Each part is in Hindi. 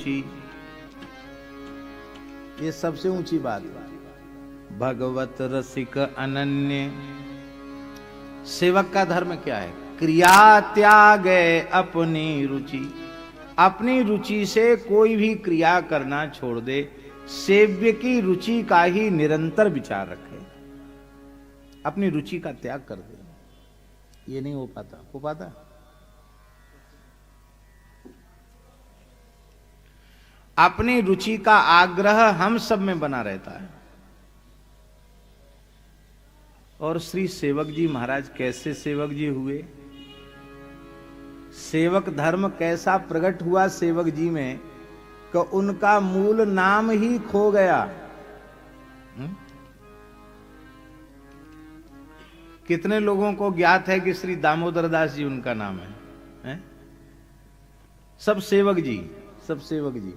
रुचि, ये सबसे ऊंची बात है। भगवत रसिक अनन्य, सेवक का धर्म क्या है? क्रिया त्यागे अपनी रुचि, अपनी रुचि से कोई भी क्रिया करना छोड़ दे, सेव्य की रुचि का ही निरंतर विचार रखे, अपनी रुचि का त्याग कर दे। ये नहीं हो पाता, हो पाता? अपनी रुचि का आग्रह हम सब में बना रहता है। और श्री सेवक जी महाराज कैसे सेवक जी हुए? सेवक धर्म कैसा प्रकट हुआ सेवक जी में कि उनका मूल नाम ही खो गया। कितने लोगों को ज्ञात है कि श्री दामोदर दास जी उनका नाम है? सब सेवक जी, सब सेवक जी।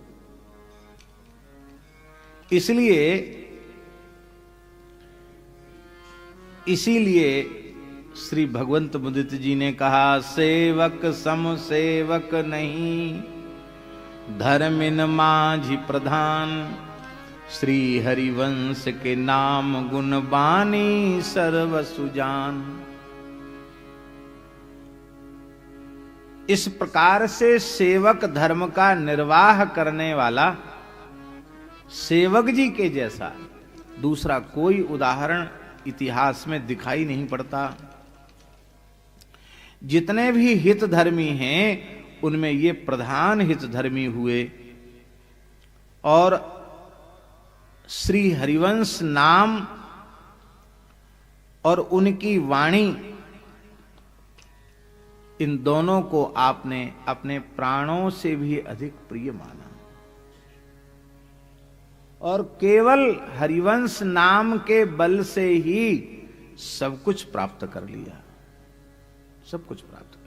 इसीलिए श्री भगवंत मुदित जी ने कहा, सेवक सम सेवक नहीं, धर्मिन माझि प्रधान, श्री हरिवंश के नाम गुण बानी सर्व सुजान। इस प्रकार से सेवक धर्म का निर्वाह करने वाला सेवक जी के जैसा दूसरा कोई उदाहरण इतिहास में दिखाई नहीं पड़ता। जितने भी हितधर्मी हैं उनमें ये प्रधान हितधर्मी हुए। और श्री हरिवंश नाम और उनकी वाणी, इन दोनों को आपने अपने प्राणों से भी अधिक प्रिय माना। और केवल हरिवंश नाम के बल से ही सब कुछ प्राप्त कर लिया, सब कुछ प्राप्त कर लिया।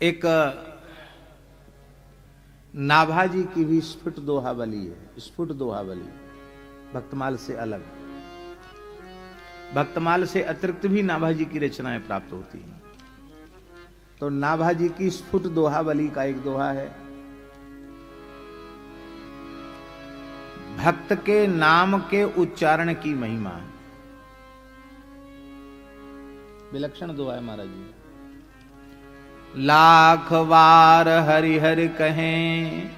एक नाभाजी की भी स्फुट दोहावली है, स्फुट दोहावली, भक्तमाल से अलग। भक्तमाल से अतिरिक्त भी नाभाजी की रचनाएं प्राप्त होती हैं। तो नाभाजी की स्फुट दोहावली का एक दोहा है, भक्त के नाम के उच्चारण की महिमा। विलक्षण दोहा है महाराज जी। लाख बार हरि हरि कहें,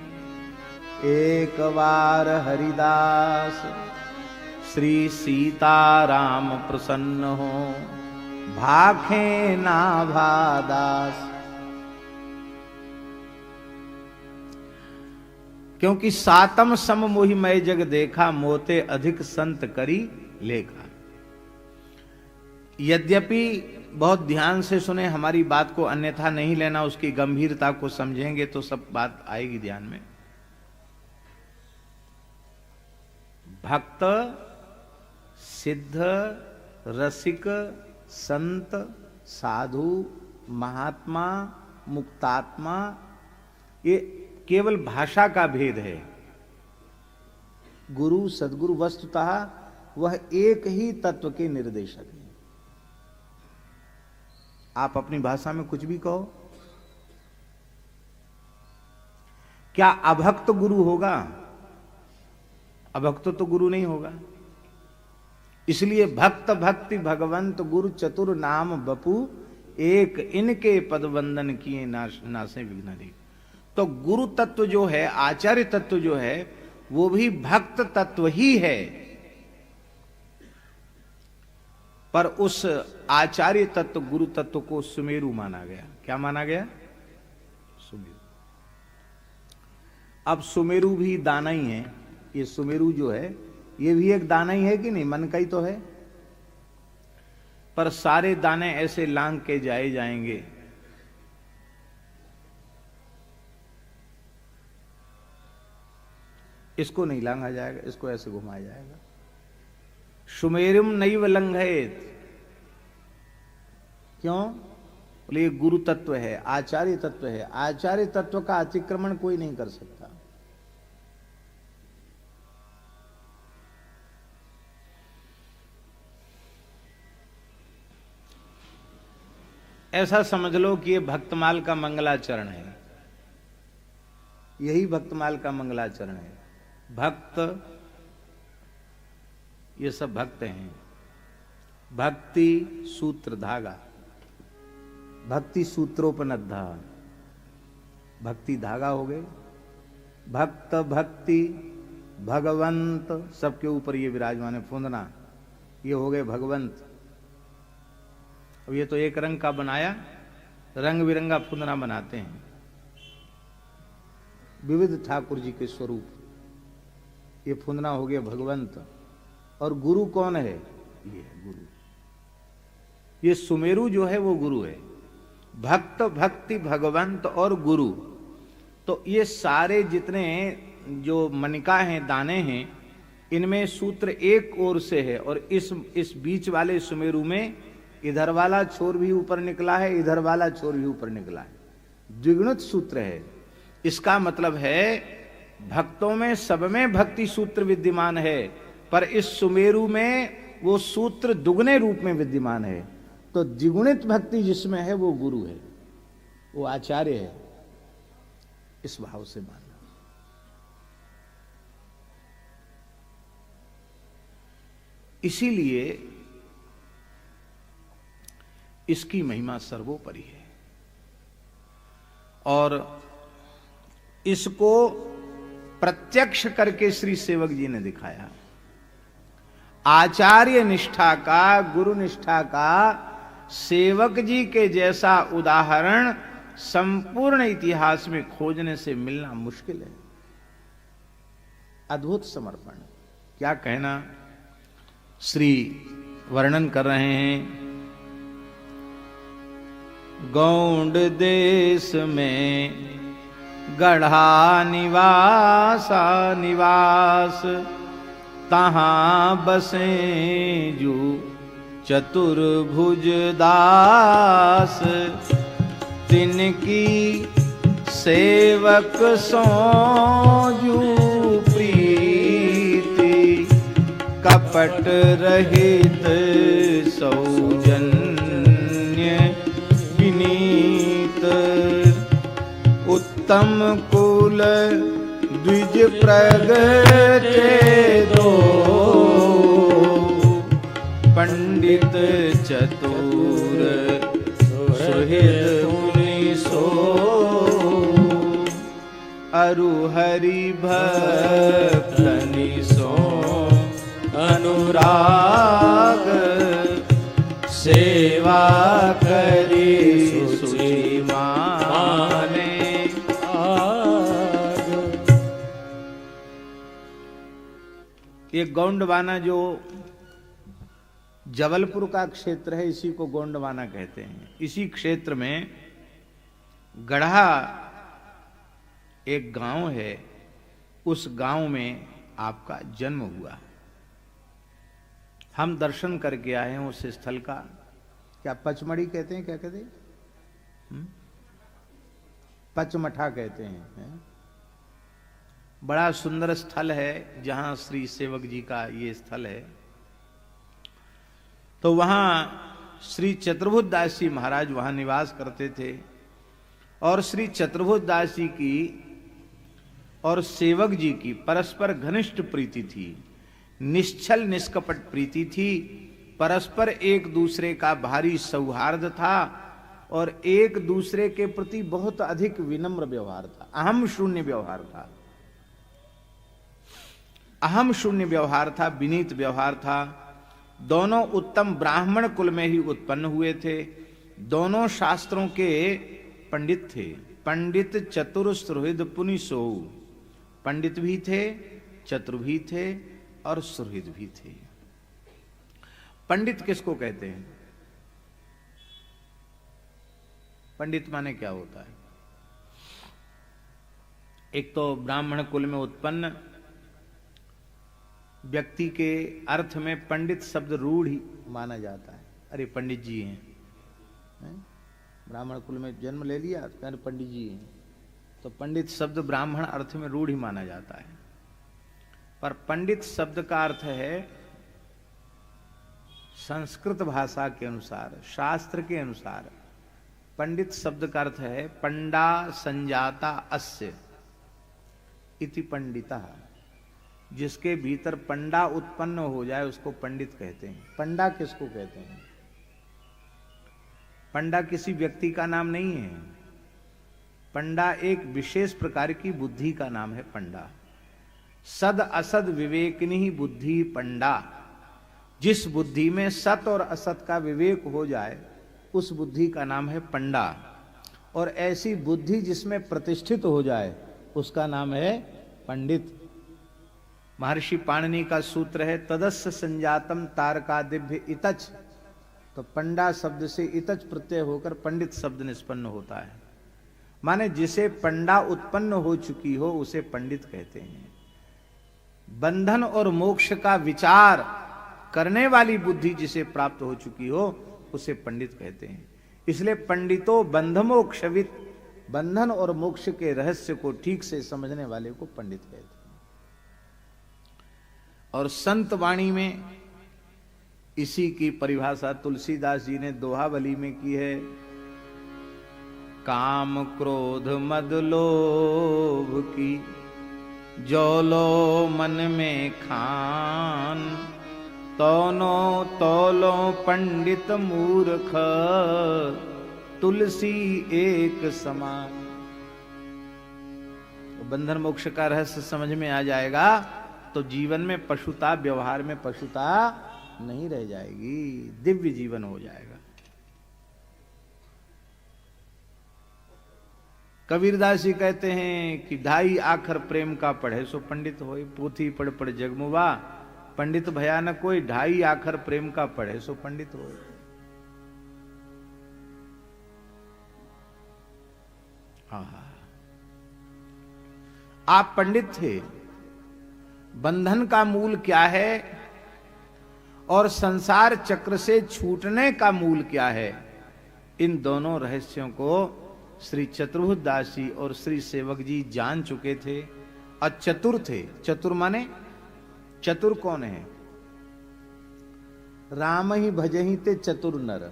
एक बार हरिदास, श्री सीताराम प्रसन्न हो, भाखे नाभादास। क्योंकि सातम सम मोहि मय जग देखा, मोते अधिक संत करी लेखा। यद्यपि बहुत ध्यान से सुने, हमारी बात को अन्यथा नहीं लेना, उसकी गंभीरता को समझेंगे तो सब बात आएगी ध्यान में। भक्त, सिद्ध, रसिक, संत, साधु, महात्मा, मुक्तात्मा, ये केवल भाषा का भेद है। गुरु सद्गुरु वस्तुतः वह एक ही तत्व के निर्देशक हैं। आप अपनी भाषा में कुछ भी कहो, क्या अभक्त गुरु होगा? अभक्त तो गुरु नहीं होगा। इसलिए भक्त भक्ति भगवंत गुरु चतुर नाम बपू, एक इनके पद वंदन किए नासे विघ्न रे। तो गुरु तत्व जो है, आचार्य तत्व जो है, वो भी भक्त तत्व ही है। पर उस आचार्य तत्व गुरु तत्व को सुमेरु माना गया। क्या माना गया? सुमेरु। अब सुमेरु भी दाना ही है। ये सुमेरु जो है ये भी एक दाना ही है कि नहीं? मन का ही तो है। पर सारे दाने ऐसे लांग के जाए जाएंगे, इसको नहीं लांघा जाएगा, इसको ऐसे घुमाया जाएगा। सुमेरुम नैव लंघयेत। क्यों? बोले ये गुरु तत्व है, आचार्य तत्व है। आचार्य तत्व का अतिक्रमण कोई नहीं कर सकता। ऐसा समझ लो कि ये भक्तमाल का मंगलाचरण है, यही भक्तमाल का मंगलाचरण है। भक्त, ये सब भक्त हैं। भक्ति सूत्र धागा, भक्ति सूत्रोपनद्धा, भक्ति धागा हो गए। भक्त भक्ति भगवंत, सबके ऊपर ये विराजमान है फुंदना, ये हो गए भगवंत। अब ये तो एक रंग का बनाया, रंग बिरंगा फुंदना बनाते हैं। विविध ठाकुर जी के स्वरूप, ये फुंदना हो गया भगवंत। और गुरु कौन है? ये है गुरु। ये सुमेरु जो है वो गुरु है। भक्त भक्ति भगवंत और गुरु, तो ये सारे जितने जो मनिका हैं, दाने हैं, इनमें सूत्र एक ओर से है और इस बीच वाले सुमेरु में इधर वाला छोर भी ऊपर निकला है, इधर वाला छोर भी ऊपर निकला है, द्विगुणित सूत्र है। इसका मतलब है भक्तों में सब में भक्ति सूत्र विद्यमान है, पर इस सुमेरु में वो सूत्र दुगने रूप में विद्यमान है। तो द्विगुणित भक्ति जिसमें है वो गुरु है, वो आचार्य है। इस भाव से मानना। इसीलिए इसकी महिमा सर्वोपरि है और इसको प्रत्यक्ष करके श्री सेवक जी ने दिखाया। आचार्य निष्ठा का, गुरु निष्ठा का सेवक जी के जैसा उदाहरण संपूर्ण इतिहास में खोजने से मिलना मुश्किल है। अद्भुत समर्पण, क्या कहना। श्री वर्णन कर रहे हैं, गौंड देश में गढ़ा निवासा निवास, तहां बसे जू चतुर्भुज दास, तिनकी सेवक सोजू प्रीति, कपट रहित सौजन्य विनीत, उत्तम कुल द्विज प्रगटे दो, पंडित चतुर सुहृद मुनि सो, अरु हरि भक्तनि सो अनुराग, सेवा करी सुचि माने आग। ये गोंडवाना जो जबलपुर का क्षेत्र है, इसी को गोंडवाना कहते हैं। इसी क्षेत्र में गढ़ा एक गांव है, उस गांव में आपका जन्म हुआ। हम दर्शन करके आए हैं उस स्थल का। क्या पचमढ़ी कहते हैं? क्या कहते हैं? पचमठा कहते हैं। बड़ा सुंदर स्थल है जहां श्री सेवक जी का ये स्थल है। तो वहां श्री चतुर्भुज दास जी महाराज वहां निवास करते थे और श्री चतुर्भुज दास जी की और सेवक जी की परस्पर घनिष्ठ प्रीति थी, निश्चल निष्कपट प्रीति थी। परस्पर एक दूसरे का भारी सौहार्द था और एक दूसरे के प्रति बहुत अधिक विनम्र व्यवहार था, अहम शून्य व्यवहार था। अहम शून्य व्यवहार था, विनीत व्यवहार था। दोनों उत्तम ब्राह्मण कुल में ही उत्पन्न हुए थे। दोनों शास्त्रों के पंडित थे। पंडित चतुर सुहृद पुनि सो, पंडित भी थे, चतुर भी थे और सुहृद भी थे। पंडित किसको कहते हैं? पंडित माने क्या होता है? एक तो ब्राह्मण कुल में उत्पन्न व्यक्ति के अर्थ में पंडित शब्द रूढ़ ही माना जाता है। अरे पंडित जी हैं, ब्राह्मण कुल में जन्म ले लिया तो पंडित जी हैं, तो पंडित शब्द ब्राह्मण अर्थ में रूढ़ ही माना जाता है। पर पंडित शब्द का अर्थ है संस्कृत भाषा के अनुसार, शास्त्र के अनुसार पंडित शब्द का अर्थ है पंडा संजाता अस्य इति पंडिता। जिसके भीतर पंडा उत्पन्न हो जाए उसको पंडित कहते हैं। पंडा किसको कहते हैं? पंडा किसी व्यक्ति का नाम नहीं है। पंडा एक विशेष प्रकार की बुद्धि का नाम है। पंडा सद असद विवेकिनी बुद्धि पंडा। जिस बुद्धि में सत और असत का विवेक हो जाए उस बुद्धि का नाम है पंडा। और ऐसी बुद्धि जिसमें प्रतिष्ठित हो जाए उसका नाम है पंडित। महर्षि पाणिनि का सूत्र है तदस्य संजातम तारका दिव्य इतच। तो पंडा शब्द से इतच प्रत्यय होकर पंडित शब्द निष्पन्न होता है। माने जिसे पंडा उत्पन्न हो चुकी हो उसे पंडित कहते हैं। बंधन और मोक्ष का विचार करने वाली बुद्धि जिसे प्राप्त हो चुकी हो उसे पंडित कहते हैं। इसलिए पंडितो बंधमोक्षवित, बंधन और मोक्ष के रहस्य को ठीक से समझने वाले को पंडित कहते हैं। और संत वाणी में इसी की परिभाषा तुलसीदास जी ने दोहावली में की है। काम क्रोध मद लोभ की जो लो मन में खान, तौनो तौलो पंडित मूर्ख तुलसी एक समान। बंधन मोक्ष का रहस्य समझ में आ जाएगा तो जीवन में पशुता, व्यवहार में पशुता नहीं रह जाएगी, दिव्य जीवन हो जाएगा। कबीरदास जी कहते हैं कि ढाई आखर प्रेम का पढ़े सो पंडित होए, पोथी पढ़ पढ़ जगमुआ पंडित भयानक कोई। ढाई आखर प्रेम का पढ़े सो पंडित होए। आप पंडित थे। बंधन का मूल क्या है और संसार चक्र से छूटने का मूल क्या है, इन दोनों रहस्यों को श्री चतुर्भुज दास जी और श्री सेवक जी जान चुके थे और चतुर थे। चतुर माने, चतुर कौन है? राम ही भजहि ते चतुर नर।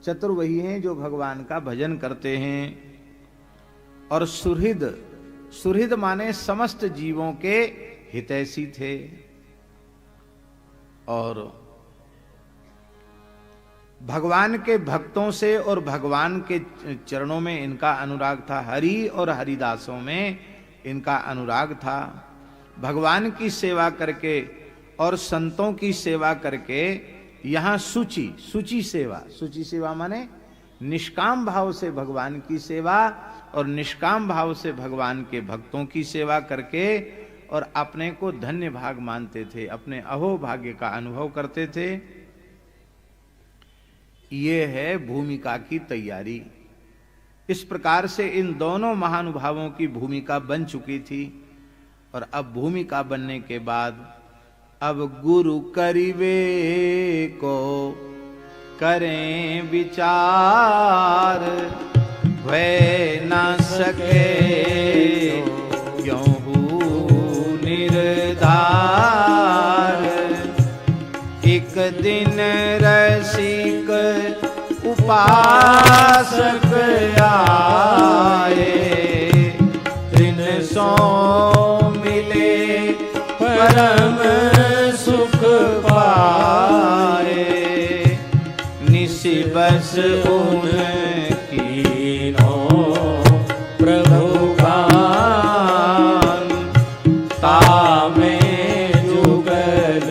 चतुर वही हैं जो भगवान का भजन करते हैं। और सुहृद, सुहृद माने समस्त जीवों के हितैषी थे। और भगवान के भक्तों से और भगवान के चरणों में इनका अनुराग था। हरि और हरिदासों में इनका अनुराग था। भगवान की सेवा करके और संतों की सेवा करके यहां शुचि, शुचि सेवा, शुचि सेवा माने निष्काम भाव से भगवान की सेवा और निष्काम भाव से भगवान के भक्तों की सेवा करके और अपने को धन्य भाग मानते थे, अपने अहोभाग्य का अनुभव करते थे। ये है भूमिका की तैयारी। इस प्रकार से इन दोनों महानुभावों की भूमिका बन चुकी थी। और अब भूमिका बनने के बाद अब गुरु करिवे को करें विचार, भय न सके क्यों निर्धार। एक दिन रसिक उपासक आए, दिन सो मिले परम सुख पाए। निसि बस उनकी नो प्रभु गान, तामे जुगल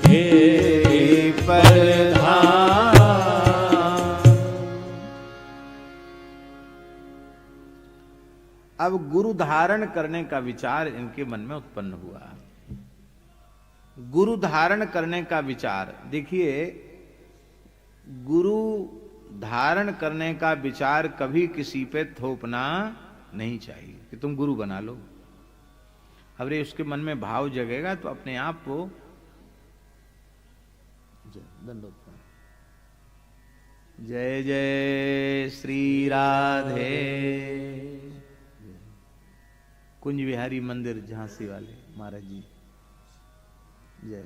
हे प्रधान। अब गुरु धारण करने का विचार इनके मन में उत्पन्न हुआ। गुरु धारण करने का विचार, देखिए गुरु धारण करने का विचार कभी किसी पे थोपना नहीं चाहिए कि तुम गुरु बना लो। अरे उसके मन में भाव जगेगा तो अपने आप को जय जय श्री राधे। कुंज विहारी मंदिर झांसी वाले महाराज जी जय।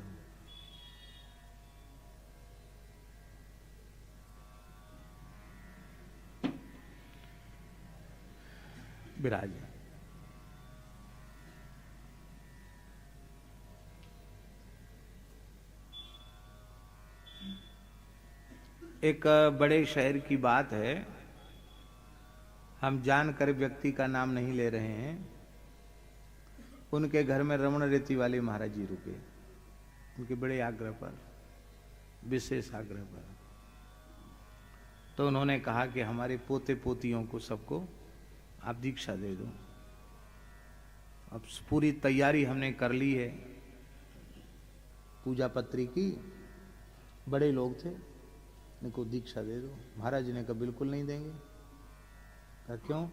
विराजे। एक बड़े शहर की बात है, हम जानकर व्यक्ति का नाम नहीं ले रहे हैं। उनके घर में रमण रेती वाले महाराज जी रुके, उनके बड़े आग्रह पर, विशेष आग्रह पर। तो उन्होंने कहा कि हमारे पोते पोतियों को सबको आप दीक्षा दे दो। अब पूरी तैयारी हमने कर ली है, पूजा पत्री की, बड़े लोग थे, इनको दीक्षा दे दो। महाराज जी ने कहा बिल्कुल नहीं देंगे। कहा क्यों?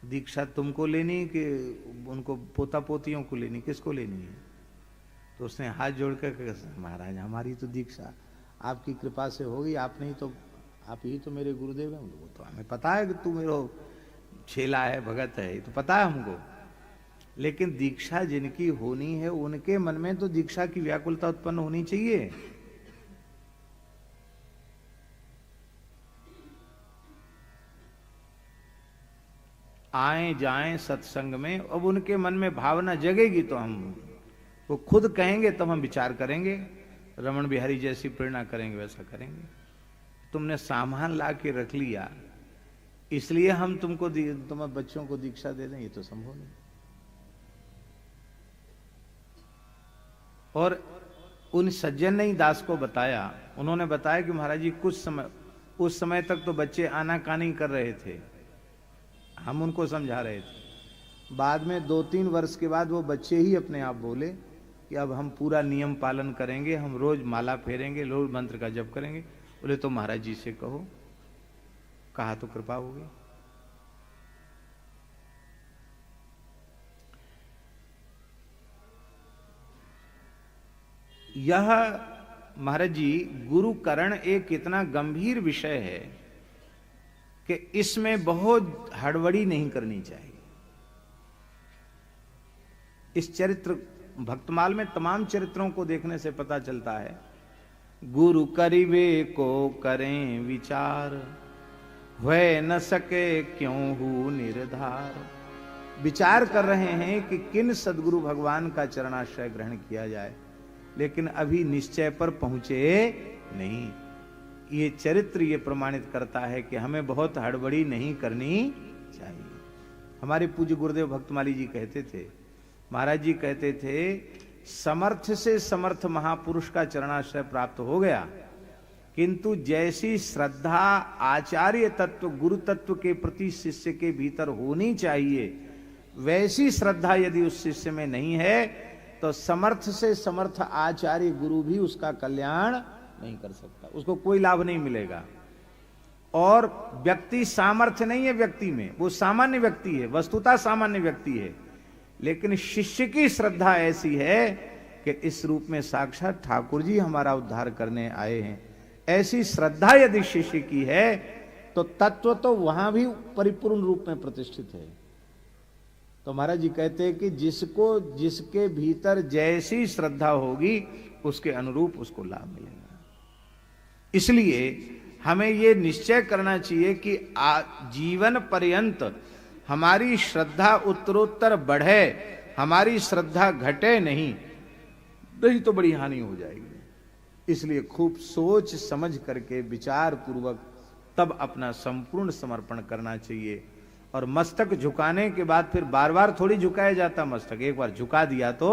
दीक्षा तुमको लेनी कि उनको पोता पोतियों को लेनी, किसको लेनी है? तो उसने हाथ जोड़कर कहा महाराज हमारी तो दीक्षा आपकी कृपा से होगी, आप नहीं तो आप ही तो मेरे गुरुदेव हैं। वो तो हमें पता है कि तू मेरा छेला है, भगत है, ये तो पता है हमको, लेकिन दीक्षा जिनकी होनी है उनके मन में तो दीक्षा की व्याकुलता उत्पन्न होनी चाहिए। आए जाएं सत्संग में, अब उनके मन में भावना जगेगी तो हम, वो खुद कहेंगे तब हम विचार करेंगे, रमण बिहारी जैसी प्रेरणा करेंगे वैसा करेंगे। तुमने सामान ला के रख लिया इसलिए हम तुमको तुम्हारे बच्चों को दीक्षा दे दें, ये तो संभव नहीं। और उन सज्जन ने ही दास को बताया, उन्होंने बताया कि महाराज जी कुछ समय, उस समय तक तो बच्चे आनाकानी कर रहे थे, हम उनको समझा रहे थे। बाद में 2-3 वर्ष के बाद वो बच्चे ही अपने आप बोले कि अब हम पूरा नियम पालन करेंगे, हम रोज माला फेरेंगे, रोज मंत्र का जप करेंगे। बोले तो महाराज जी से कहो। कहा तो कृपा होगी। यह महाराज जी गुरुकरण एक इतना गंभीर विषय है कि इसमें बहुत हड़बड़ी नहीं करनी चाहिए। इस चरित्र भक्तमाल में तमाम चरित्रों को देखने से पता चलता है, गुरु करिवे को करें विचार, हुए न सके क्यों हूं निर्धार। विचार कर रहे हैं कि किन सदगुरु भगवान का चरणाश्रय ग्रहण किया जाए, लेकिन अभी निश्चय पर पहुंचे नहीं। ये चरित्र ये प्रमाणित करता है कि हमें बहुत हड़बड़ी नहीं करनी चाहिए। हमारे पूज्य गुरुदेव भक्तमाली जी कहते थे, महाराज जी कहते थे, समर्थ से समर्थ महापुरुष का चरणाश्रय प्राप्त हो गया, किंतु जैसी श्रद्धा आचार्य तत्व गुरु तत्व के प्रति शिष्य के भीतर होनी चाहिए, वैसी श्रद्धा यदि उस शिष्य में नहीं है तो समर्थ से समर्थ आचार्य गुरु भी उसका कल्याण नहीं कर सकता, उसको कोई लाभ नहीं मिलेगा। और व्यक्ति सामर्थ्य नहीं है व्यक्ति में, वो सामान्य व्यक्ति है, वस्तुतः सामान्य व्यक्ति है, लेकिन शिष्य की श्रद्धा ऐसी है कि इस रूप में साक्षात ठाकुर जी हमारा उद्धार करने आए हैं। ऐसी श्रद्धा यदि शिष्य की है तो तत्व तो वहां भी परिपूर्ण रूप में प्रतिष्ठित है। तो महाराज जी कहते हैं कि जिसको जिसके भीतर जैसी श्रद्धा होगी उसके अनुरूप उसको लाभ मिलेगा। इसलिए हमें यह निश्चय करना चाहिए कि जीवन पर्यंत हमारी श्रद्धा उत्तरोत्तर बढ़े, हमारी श्रद्धा घटे नहीं तो बड़ी हानि हो जाएगी। इसलिए खूब सोच समझ करके विचार पूर्वक तब अपना संपूर्ण समर्पण करना चाहिए। और मस्तक झुकाने के बाद फिर बार बार थोड़ी झुकाया जाता मस्तक, एक बार झुका दिया तो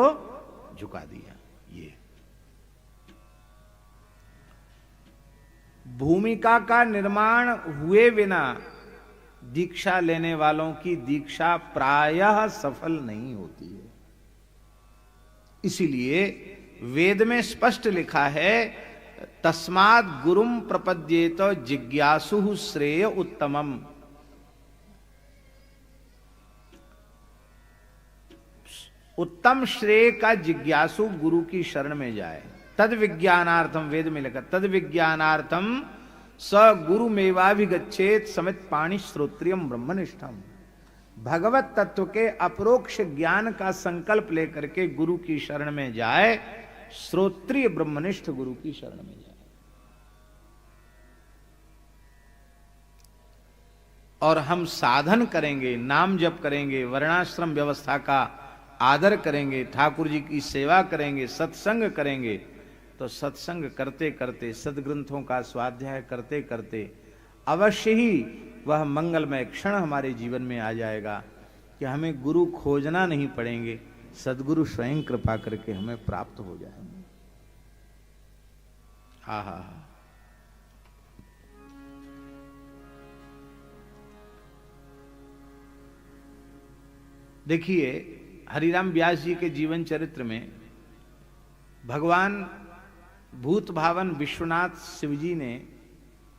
झुका दिया। ये भूमिका का निर्माण हुए बिना दीक्षा लेने वालों की दीक्षा प्रायः सफल नहीं होती है। इसीलिए वेद में स्पष्ट लिखा है, तस्मात् गुरुम प्रपद्येत जिज्ञासु श्रेय उत्तमम। उत्तम श्रेय का जिज्ञासु गुरु की शरण में जाए। तद विज्ञानार्थम, वेद में लिखा, तद विज्ञानार्थम स गुरु मेवाभिगच्छेत समित पाणि श्रोत्रियम ब्रह्मनिष्ठम। भगवत तत्व के अपरोक्ष ज्ञान का संकल्प लेकर के गुरु की शरण में जाए, श्रोत्रिय ब्रह्मनिष्ठ गुरु की शरण में जाए। और हम साधन करेंगे, नाम जप करेंगे, वर्णाश्रम व्यवस्था का आदर करेंगे, ठाकुर जी की सेवा करेंगे, सत्संग करेंगे, तो सत्संग करते करते, सदग्रंथों का स्वाध्याय करते करते अवश्य ही वह मंगलमय क्षण हमारे जीवन में आ जाएगा कि हमें गुरु खोजना नहीं पड़ेंगे, सदगुरु स्वयं कृपा करके हमें प्राप्त हो जाएंगे। हा हा हा। देखिए, हरिराम व्यास जी के जीवन चरित्र में भगवान भूत भावन विश्वनाथ शिवजी ने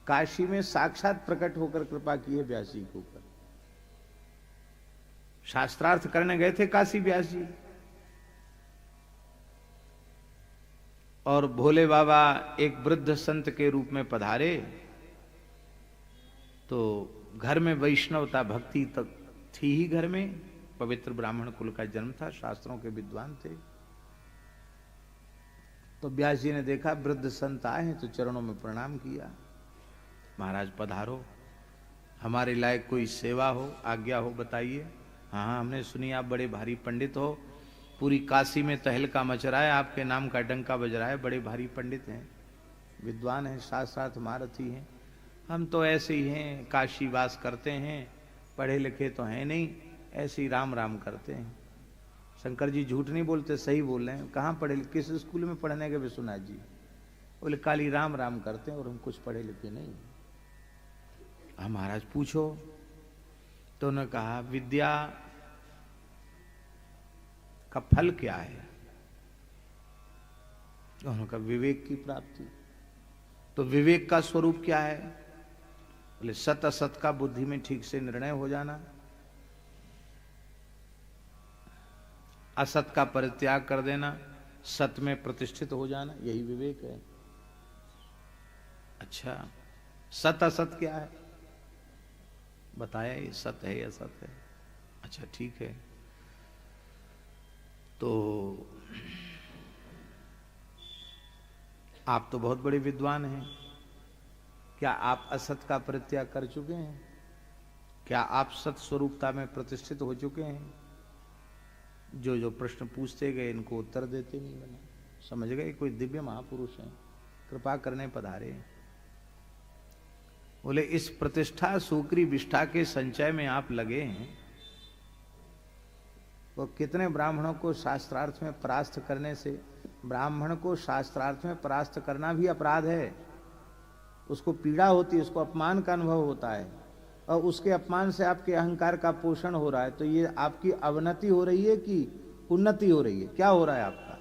काशी में साक्षात प्रकट होकर कृपा की है व्यास जी के ऊपर। शास्त्रार्थ करने गए थे काशी व्यास जी, और भोले बाबा एक वृद्ध संत के रूप में पधारे, तो घर में वैष्णवता भक्ति तक थी ही, घर में पवित्र ब्राह्मण कुल का जन्म था, शास्त्रों के विद्वान थे। तो व्यास जी ने देखा वृद्ध संत आए हैं तो चरणों में प्रणाम किया, महाराज पधारो, हमारे लायक कोई सेवा हो, आज्ञा हो बताइए। हाँ हाँ, हमने सुनी आप बड़े भारी पंडित हो, पूरी काशी में तहलका मच रहा है, आपके नाम का डंका बज रहा है, बड़े भारी पंडित हैं, विद्वान हैं, शास्त्रार्थ महारथी हैं। हम तो ऐसे ही हैं, काशी वास करते हैं, पढ़े लिखे तो हैं नहीं, ऐसे ही राम राम करते हैं। शंकर जी झूठ नहीं बोलते, सही बोल रहे हैं। कहाँ पढ़े, किस स्कूल में पढ़ने के विश्वनाथ जी? बोले खाली राम राम करते हैं और हम कुछ पढ़े लिखे नहीं। हाँ महाराज पूछो। तो उन्होंने कहा विद्या का फल क्या है? उन्होंने कहा विवेक की प्राप्ति। तो विवेक का स्वरूप क्या है? बोले सत असत का बुद्धि में ठीक से निर्णय हो जाना, असत का परित्याग कर देना, सत में प्रतिष्ठित हो जाना, यही विवेक है। अच्छा, सत असत क्या है बताया, ये सत है या असत है? अच्छा ठीक है। तो आप तो बहुत बड़े विद्वान हैं, क्या आप असत का परित्याग कर चुके हैं? क्या आप सत स्वरूपता में प्रतिष्ठित हो चुके हैं? जो जो प्रश्न पूछते गए इनको उत्तर देते नहीं बने। समझ गए कोई दिव्य महापुरुष हैं, कृपा करने पधारे। बोले इस प्रतिष्ठा सूकरी विष्ठा के संचय में आप लगे हैं, वो कितने ब्राह्मणों को शास्त्रार्थ में परास्त करने से, ब्राह्मण को शास्त्रार्थ में परास्त करना भी अपराध है, उसको पीड़ा होती है, उसको अपमान का अनुभव होता है, और उसके अपमान से आपके अहंकार का पोषण हो रहा है। तो ये आपकी अवनति हो रही है कि उन्नति हो रही है? क्या हो रहा है आपका?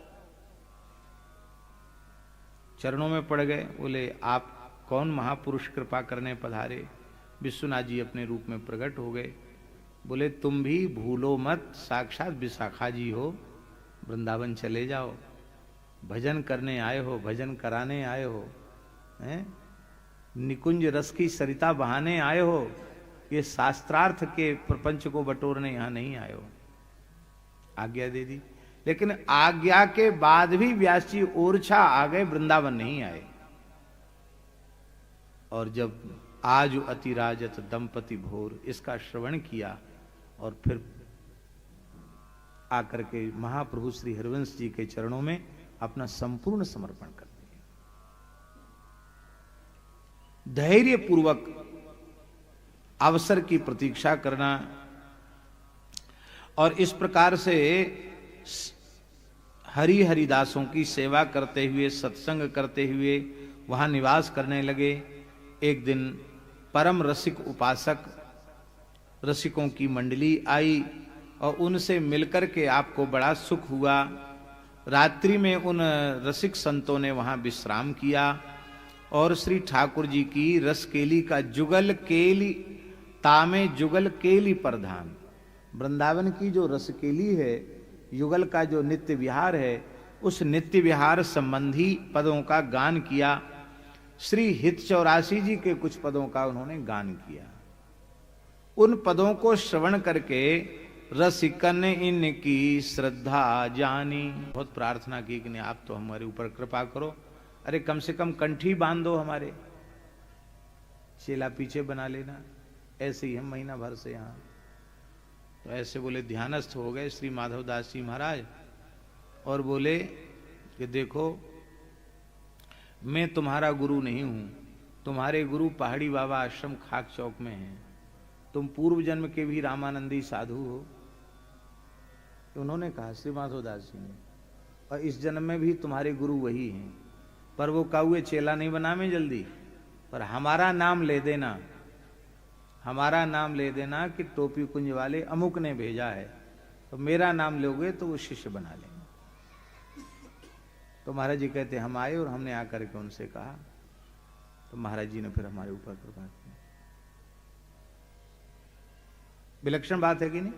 चरणों में पड़ गए। बोले आप कौन महापुरुष कृपा करने पधारे? विश्वनाथ जी अपने रूप में प्रकट हो गए। बोले तुम भी भूलो मत, साक्षात विशाखा जी हो, वृंदावन चले जाओ, भजन करने आए हो, भजन कराने आए हो, हैं? निकुंज रस की सरिता बहाने आए हो, ये शास्त्रार्थ के प्रपंच को बटोरने यहां नहीं आए हो। आज्ञा दे दी, लेकिन आज्ञा के बाद भी व्यास जी ओरछा आ गए, वृंदावन नहीं आए। और जब आज अतिराजत दंपति भोर इसका श्रवण किया और फिर आकर के महाप्रभु श्री हरिवंश जी के चरणों में अपना संपूर्ण समर्पण कर दिया। धैर्य पूर्वक अवसर की प्रतीक्षा करना और इस प्रकार से हरि हरिदासों की सेवा करते हुए, सत्संग करते हुए वहां निवास करने लगे। एक दिन परम रसिक उपासक रसिकों की मंडली आई और उनसे मिलकर के आपको बड़ा सुख हुआ। रात्रि में उन रसिक संतों ने वहां विश्राम किया और श्री ठाकुर जी की रसकेली का जुगल केली तामे जुगल केली प्रधान, वृंदावन की जो रसकेली है, युगल का जो नित्य विहार है, उस नित्य विहार संबंधी पदों का गान किया। श्री हित चौरासी जी के कुछ पदों का उन्होंने गान किया। उन पदों को श्रवण करके रसिकन इनकी श्रद्धा जानी। बहुत प्रार्थना की कि नहीं आप तो हमारे ऊपर कृपा करो, अरे कम से कम कंठी बांध दो, हमारे चेला पीछे बना लेना। ऐसे ही हम महीना भर से यहाँ। तो ऐसे बोले ध्यानस्थ हो गए श्री माधवदास जी महाराज और बोले कि देखो मैं तुम्हारा गुरु नहीं हूं, तुम्हारे गुरु पहाड़ी बाबा आश्रम खाक चौक में हैं, तुम पूर्व जन्म के भी रामानंदी साधु हो। उन्होंने कहा श्री माधवदास जी ने, और इस जन्म में भी तुम्हारे गुरु वही हैं, पर वो काहुए चेला नहीं बना में जल्दी, पर हमारा नाम ले देना, हमारा नाम ले देना कि टोपी कुंज वाले अमुक ने भेजा है, तो मेरा नाम लोगे तो वो शिष्य बना लेंगे। तो महाराज जी कहते हम आए और हमने आकर के उनसे कहा, तो महाराज जी ने फिर हमारे ऊपर कृपा की। विलक्षण बात है कि नहीं?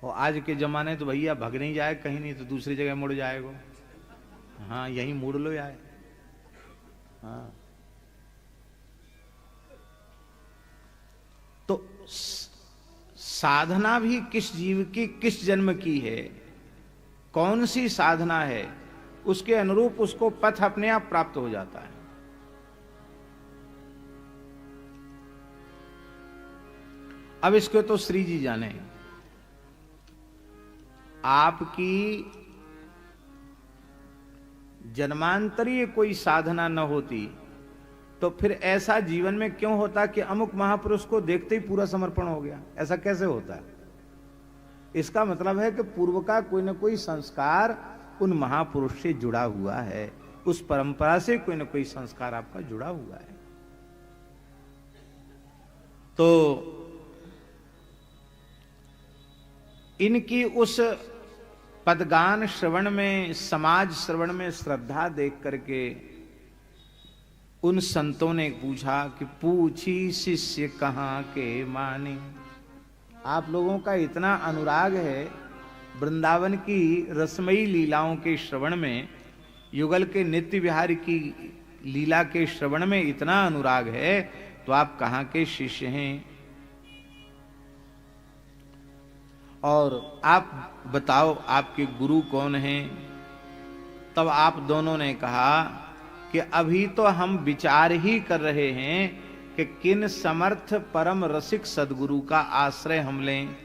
और आज के जमाने तो भैया भग नहीं जाए कहीं, नहीं तो दूसरी जगह मुड़ जाएगा। हाँ यहीं मुड़ लो यार। हाँ तो साधना भी किस जीव की किस जन्म की है, कौन सी साधना है, उसके अनुरूप उसको पथ अपने आप प्राप्त हो जाता है। अब इसको तो श्री जी जाने। आपकी जन्मांतरीय कोई साधना न होती तो फिर ऐसा जीवन में क्यों होता कि अमुक महापुरुष को देखते ही पूरा समर्पण हो गया? ऐसा कैसे होता है? इसका मतलब है कि पूर्व का कोई न कोई संस्कार उन महापुरुष से जुड़ा हुआ है, उस परंपरा से कोई न कोई संस्कार आपका जुड़ा हुआ है। तो इनकी उस पदगान श्रवण में, समाज श्रवण में श्रद्धा देख करके उन संतों ने पूछा कि पूछी शिष्य कहाँ के माने। आप लोगों का इतना अनुराग है वृंदावन की रसमयी लीलाओं के श्रवण में, युगल के नित्य विहार की लीला के श्रवण में इतना अनुराग है, तो आप कहाँ के शिष्य हैं? और आप बताओ आपके गुरु कौन हैं? तब आप दोनों ने कहा कि अभी तो हम विचार ही कर रहे हैं कि किन समर्थ परम रसिक सदगुरु का आश्रय हम लें।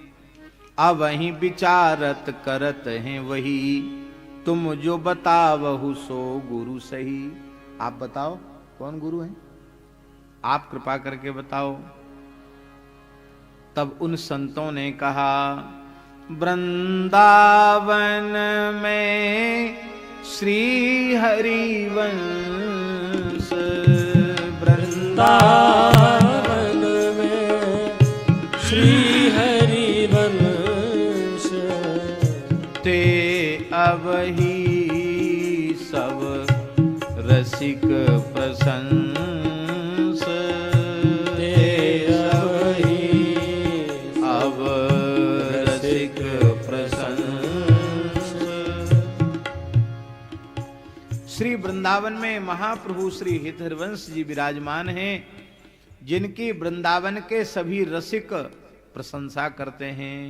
अब वहीं विचारत करत हैं वही, तुम जो बतावहु सो गुरु सही। आप बताओ कौन गुरु हैं, आप कृपा करके बताओ। तब उन संतों ने कहा, वृंदावन में श्री हरिवंश, वृंदावन में श्री हरिवंश, ते अब ही सब रसिक प्रशंस, ते अब ही अब रसिक प्रशंस। श्री वृंदावन में महाप्रभु श्री हितहरिवंश जी विराजमान हैं, जिनकी वृंदावन के सभी रसिक प्रशंसा करते हैं।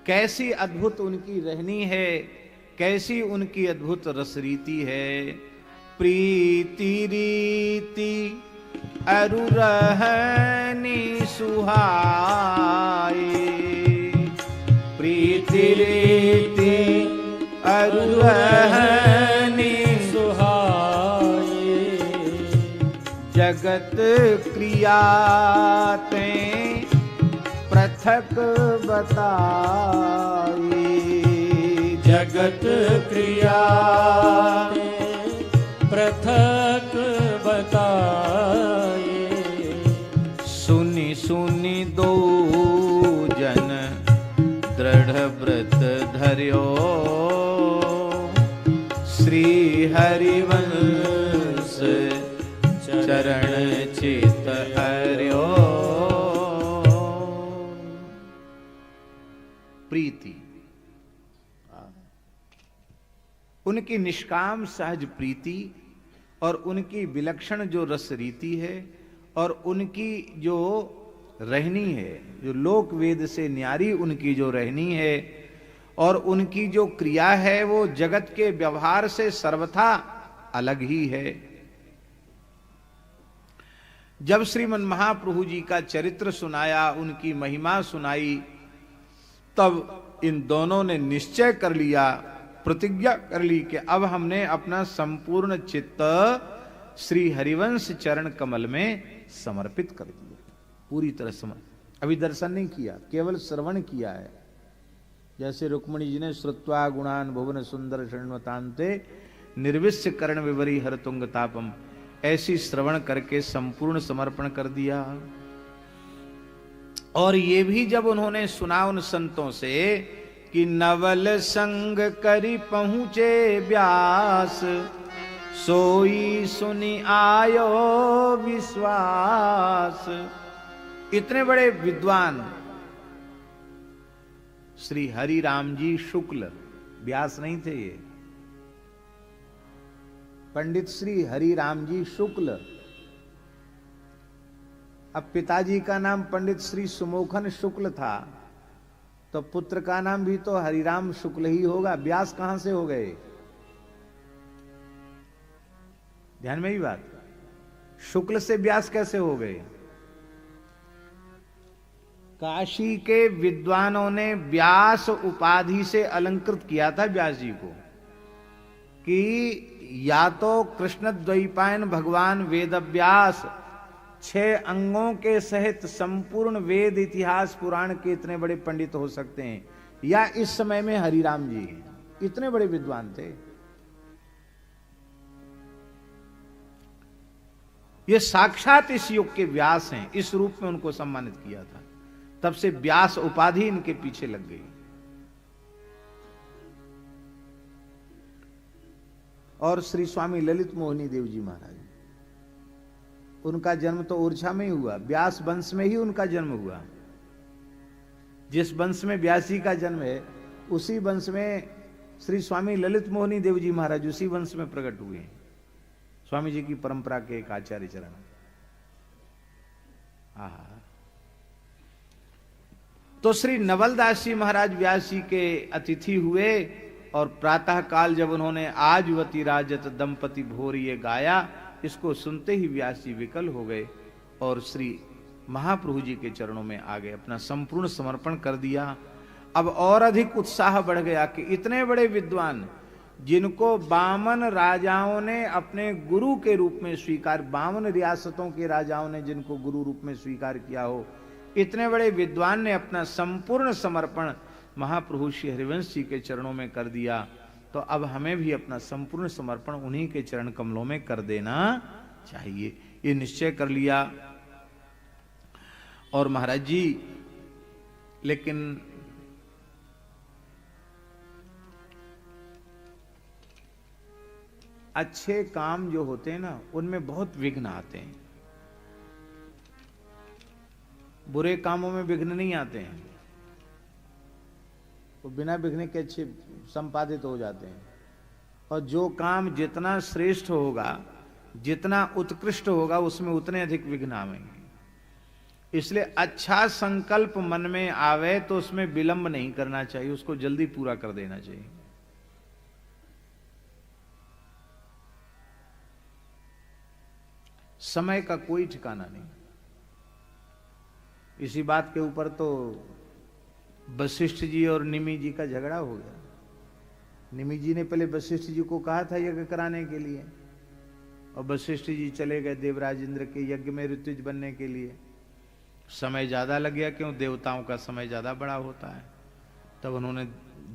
कैसी अद्भुत उनकी रहनी है, कैसी उनकी अद्भुत रसरीति है। प्रीति रीति अरु रहनी सुहाई, प्रीति रीति अरु रहनी सुहाई, जगत क्रियाते पृथक बताई, जगत क्रिया पृथक बताए। सुनि सुनि दो जन दृढ़ व्रत धर्यो, श्री हरिवंश चरण चित हर्यो। प्रीति, उनकी निष्काम सहज प्रीति और उनकी विलक्षण जो रस रीति है और उनकी जो रहनी है, जो लोक वेद से न्यारी उनकी जो रहनी है और उनकी जो क्रिया है वो जगत के व्यवहार से सर्वथा अलग ही है। जब श्रीमन महाप्रभु जी का चरित्र सुनाया, उनकी महिमा सुनाई, तब इन दोनों ने निश्चय कर लिया, प्रतिज्ञा कर ली कि अब हमने अपना संपूर्ण चित्त श्री हरिवंश चरण कमल में समर्पित कर दिया, पूरी तरह समर्पित। अभी दर्शन नहीं किया, केवल श्रवण किया है। जैसे रुक्मणी जी ने श्रुत्वा गुणान भुवन सुंदर शृण्वतान्ते निर्विश्य कर्ण विवरी हर तुंग तापम, ऐसी श्रवण करके संपूर्ण समर्पण कर दिया। और ये भी जब उन्होंने सुना उन संतों से कि नवल संग करी पहुंचे व्यास, सोई सुनी आयो विश्वास। इतने बड़े विद्वान श्री हरि राम जी शुक्ल, व्यास नहीं थे ये, पंडित श्री हरि राम जी शुक्ल। अब पिताजी का नाम पंडित श्री सुमोखन शुक्ल था, तो पुत्र का नाम भी तो हरिराम शुक्ल ही होगा, व्यास कहां से हो गए? ध्यान में ही बात, शुक्ल से व्यास कैसे हो गए? काशी के विद्वानों ने व्यास उपाधि से अलंकृत किया था व्यास जी को, कि या तो कृष्ण द्वैपायन भगवान वेद व्यास 6 अंगों के सहित संपूर्ण वेद इतिहास पुराण के इतने बड़े पंडित हो सकते हैं, या इस समय में हरिराम जी इतने बड़े विद्वान थे। ये साक्षात इस युग के व्यास हैं, इस रूप में उनको सम्मानित किया था। तब से व्यास उपाधि इनके पीछे लग गई। और श्री स्वामी ललित मोहिनी देव जी महाराज, उनका जन्म तो ओरछा में ही हुआ, व्यास वंश में ही उनका जन्म हुआ। जिस वंश में व्यास जी का जन्म है, उसी वंश में श्री स्वामी ललित मोहिनी देव जी महाराज उसी वंश में प्रकट हुए हैं, स्वामी जी की परंपरा के एक आचार्य चरण। तो श्री नवलदास जी महाराज व्यास जी के अतिथि हुए, और प्रातः काल जब उन्होंने आजवती राजत दंपति भोर ये गाया, इसको सुनते ही व्यास जी विकल हो गए और श्री महाप्रभु जी के चरणों में आ गए, अपना संपूर्ण समर्पण कर दिया। अब और अधिक उत्साह बढ़ गया कि इतने बड़े विद्वान, जिनको 52 राजाओं ने अपने गुरु के रूप में स्वीकार, 52 रियासतों के राजाओं ने जिनको गुरु रूप में स्वीकार किया हो, इतने बड़े विद्वान ने अपना संपूर्ण समर्पण महाप्रभु श्री हरिवंश जी के चरणों में कर दिया। तो अब हमें भी अपना संपूर्ण समर्पण उन्हीं के चरण कमलों में कर देना चाहिए, ये निश्चय कर लिया। और महाराज जी, लेकिन अच्छे काम जो होते हैं ना, उनमें बहुत विघ्न आते हैं, बुरे कामों में विघ्न नहीं आते हैं, वो बिना विघ्न के अच्छे संपादित हो जाते हैं। और जो काम जितना श्रेष्ठ होगा, जितना उत्कृष्ट होगा, उसमें उतने अधिक विघ्न आवेंगे। इसलिए अच्छा संकल्प मन में आवे तो उसमें विलंब नहीं करना चाहिए, उसको जल्दी पूरा कर देना चाहिए। समय का कोई ठिकाना नहीं। इसी बात के ऊपर तो वशिष्ठ जी और निमि जी का झगड़ा हो गया। निमि जी ने पहले वशिष्ठ जी को कहा था यज्ञ कराने के लिए, और वशिष्ठ जी चले गए देवराज इंद्र के यज्ञ में ऋत्विज बनने के लिए। समय ज्यादा लग गया, क्यों? देवताओं का समय ज्यादा बड़ा होता है। तब उन्होंने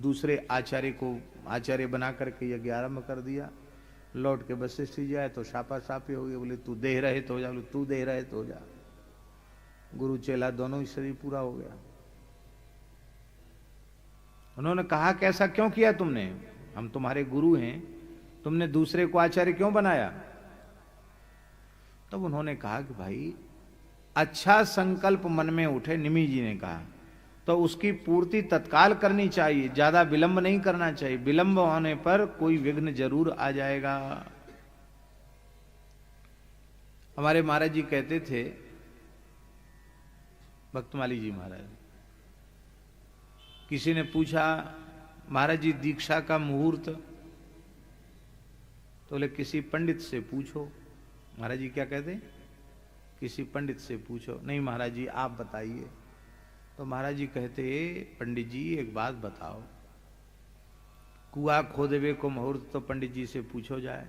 दूसरे आचार्य को आचार्य बना करके यज्ञ आरंभ कर दिया। लौट के वशिष्ठ जी आए तो शापा शापी हो गए, बोले तू देह रहित हो जा, बोले तू देह रहित हो जा। गुरु चेला दोनों ही शरीर पूरा हो गया। उन्होंने कहा कैसा क्यों किया तुमने? हम तुम्हारे गुरु हैं, तुमने दूसरे को आचार्य क्यों बनाया? तब उन्होंने कहा कि भाई अच्छा संकल्प मन में उठे, निमि जी ने कहा, तो उसकी पूर्ति तत्काल करनी चाहिए, ज्यादा विलंब नहीं करना चाहिए। विलंब होने पर कोई विघ्न जरूर आ जाएगा। हमारे महाराज जी कहते थे, भक्तमाली जी महाराज, किसी ने पूछा महाराज जी दीक्षा का मुहूर्त, तो बोले किसी पंडित से पूछो। महाराज जी क्या कहते? किसी पंडित से पूछो। नहीं महाराज जी आप बताइए। तो महाराज जी कहते, पंडित जी एक बात बताओ, कुआ खोदवे को मुहूर्त तो पंडित जी से पूछो जाए,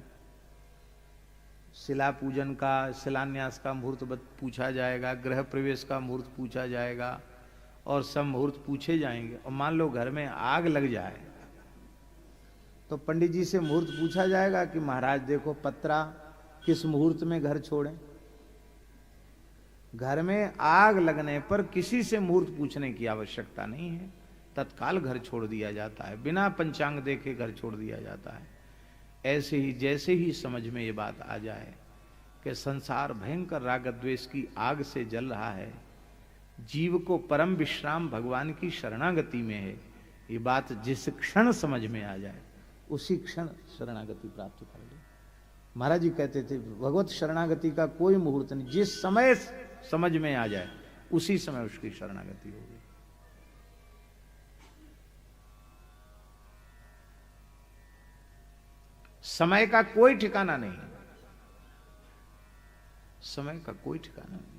शिला पूजन का, शिलान्यास का मुहूर्त पूछा जाएगा, गृह प्रवेश का मुहूर्त पूछा जाएगा, और सब मुहूर्त पूछे जाएंगे। और मान लो घर में आग लग जाए तो पंडित जी से मुहूर्त पूछा जाएगा कि महाराज देखो पत्रा किस मुहूर्त में घर छोड़ें। घर में आग लगने पर किसी से मुहूर्त पूछने की आवश्यकता नहीं है, तत्काल घर छोड़ दिया जाता है, बिना पंचांग देखे घर छोड़ दिया जाता है। ऐसे ही जैसे ही समझ में ये बात आ जाए कि संसार भयंकर राग द्वेष की आग से जल रहा है, जीव को परम विश्राम भगवान की शरणागति में है, ये बात जिस क्षण समझ में आ जाए उसी क्षण शरणागति प्राप्त कर ले। महाराज जी कहते थे भगवत शरणागति का कोई मुहूर्त नहीं, जिस समय समझ में आ जाए उसी समय उसकी शरणागति होगी। समय का कोई ठिकाना नहीं, समय का कोई ठिकाना नहीं।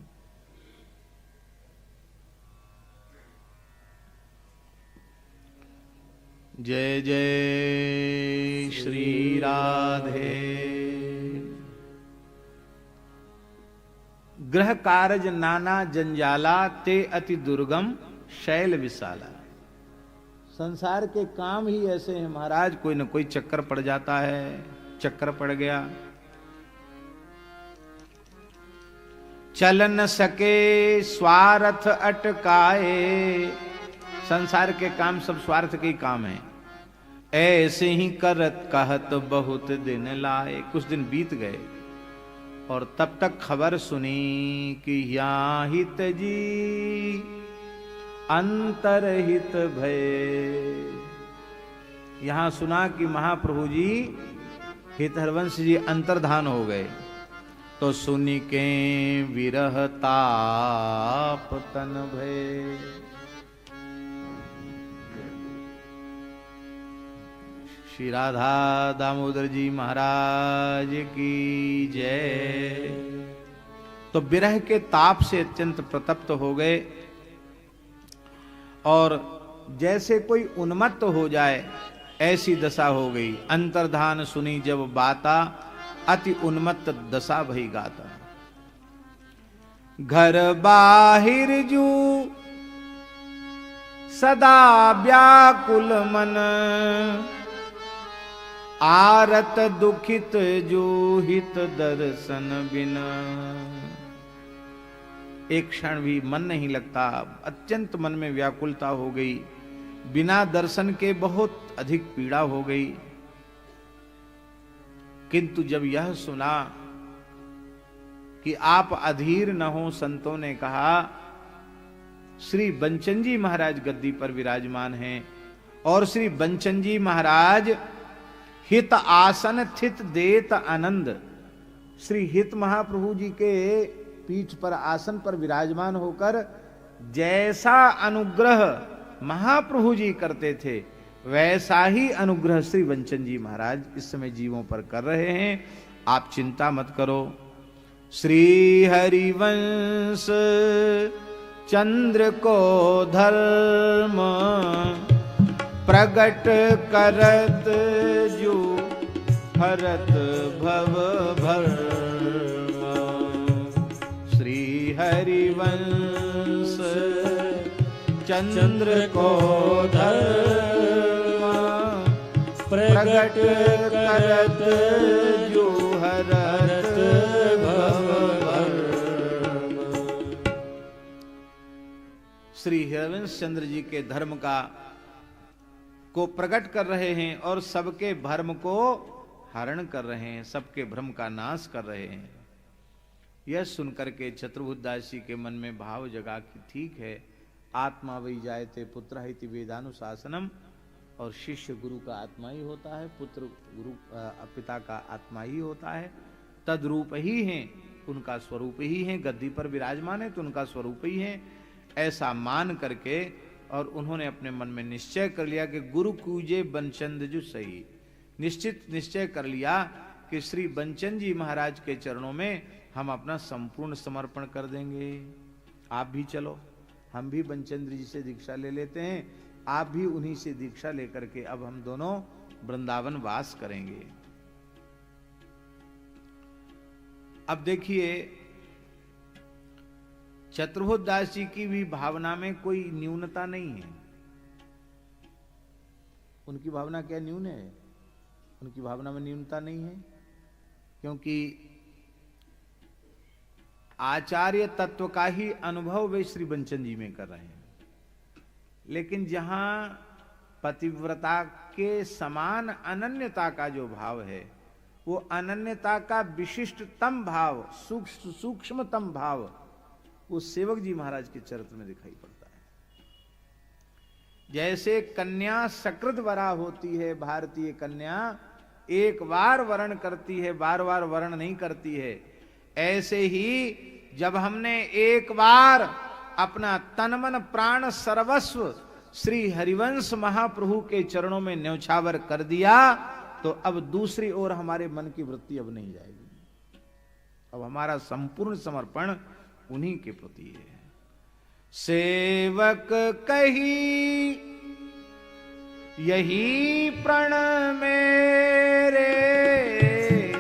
जय जय श्री राधे। ग्रह कारज नाना जंजाला, ते अति दुर्गम शैल विशाला। संसार के काम ही ऐसे हैं महाराज, कोई न कोई चक्कर पड़ जाता है, चक्कर पड़ गया, चल न सके स्वार्थ अटकाए। संसार के काम सब स्वार्थ के ही काम है। ऐसे ही करत कहत बहुत दिन लाए। कुछ दिन बीत गए और तब तक खबर सुनी कि यहाँ हित जी अंतरहित भय। यहां सुना कि महाप्रभु जी हितहरवंश जी अंतर्धान हो गए। तो सुनी के विरह ताप तन भय। श्री राधा दामोदर जी महाराज की जय। तो विरह के ताप से अत्यंत प्रतप्त हो गए और जैसे कोई उन्मत्त हो जाए ऐसी दशा हो गई। अंतर्धान सुनी जब बाता, अति उन्मत्त दशा भई गाता। घर बाहिर जू सदा व्याकुल मन, आरत दुखित जो हित दर्शन बिना। एक क्षण भी मन नहीं लगता, अत्यंत मन में व्याकुलता हो गई, बिना दर्शन के बहुत अधिक पीड़ा हो गई। किंतु जब यह सुना कि आप अधीर न हो, संतों ने कहा श्री बंचन जी महाराज गद्दी पर विराजमान हैं और श्री बंचन जी महाराज हित आसन थित देत आनंद। श्री हित महाप्रभु जी के पीठ पर आसन पर विराजमान होकर जैसा अनुग्रह महाप्रभु जी करते थे वैसा ही अनुग्रह श्री बंचन जी महाराज इस समय जीवों पर कर रहे हैं। आप चिंता मत करो। श्री हरिवंश चंद्र को धर्म प्रगट करत जो हरत भव भर्म। श्री हरिवंश चंद्र को धर्म प्रगट करत जो हरत भव भर्म। श्री हरिवंश चंद्र जी के धर्म को प्रकट कर रहे हैं और सबके भ्रम को हरण कर रहे हैं, सबके भ्रम का नाश कर रहे हैं। यह सुनकर के चतुर्भुजदास जी के मन में भाव जगा कि ठीक है, आत्मा वही जायते पुत्र इति वेदानुशासनम। और शिष्य गुरु का आत्मा ही होता है, पुत्र गुरु पिता का आत्मा ही होता है, तद्रूप ही हैं, उनका स्वरूप ही है। गद्दी पर विराजमान है तो उनका स्वरूप ही है, ऐसा मान करके और उन्होंने अपने मन में निश्चय कर लिया कि गुरु कूजे बंचंद जो सही। निश्चित निश्चय कर लिया कि श्री बंचन जी महाराज के चरणों में हम अपना संपूर्ण समर्पण कर देंगे। आप भी चलो, हम भी बंचंद्र जी से दीक्षा ले लेते हैं, आप भी उन्हीं से दीक्षा लेकर के अब हम दोनों वृंदावन वास करेंगे। अब देखिए, चतुर्भुज दास जी की भी भावना में कोई न्यूनता नहीं है। उनकी भावना क्या न्यून है? उनकी भावना में न्यूनता नहीं है, क्योंकि आचार्य तत्व का ही अनुभव वे श्री बंचन जी में कर रहे हैं। लेकिन जहां पतिव्रता के समान अनन्यता का जो भाव है, वो अनन्यता का विशिष्टतम भाव, सूक्ष्मतम भाव, वो सेवक जी महाराज के चरित्र में दिखाई पड़ता है। जैसे कन्या सकृत वरा होती है, भारतीय कन्या एक बार वर्ण करती है, बार बार वर्ण नहीं करती है, ऐसे ही जब हमने एक बार अपना तन मन प्राण सर्वस्व श्री हरिवंश महाप्रभु के चरणों में न्यौछावर कर दिया, तो अब दूसरी ओर हमारे मन की वृत्ति अब नहीं जाएगी। अब हमारा संपूर्ण समर्पण उन्हीं के प्रति है। सेवक कही यही प्रण मेरे,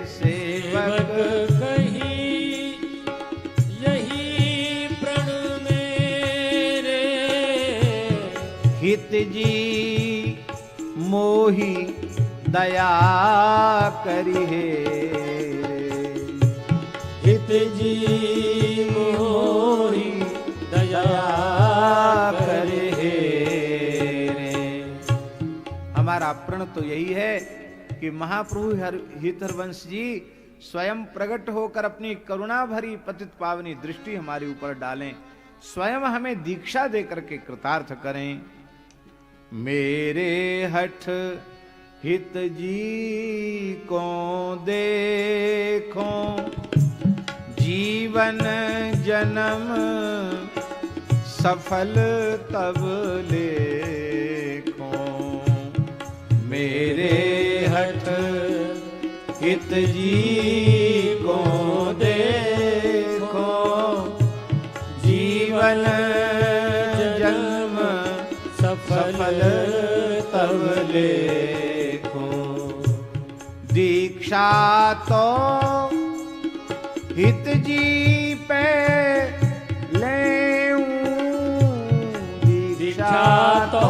सेवक कही यही प्रण मेरे, हित जी मोहि दया करिहे, हित जी मोहि दया करिहे। हमारा प्रण तो यही है कि महाप्रभु हित हरवंश जी स्वयं प्रकट होकर अपनी करुणा भरी पतित पावनी दृष्टि हमारे ऊपर डालें, स्वयं हमें दीक्षा देकर के कृतार्थ करें। मेरे हठ हित जी को देखो, जीवन जन्म सफल तब लेखो। मेरे हठ हित जी को देखो, जीवन जन्म सफल तब लेखो। दीक्षा तो हित जी पे ले, दीक्षा तो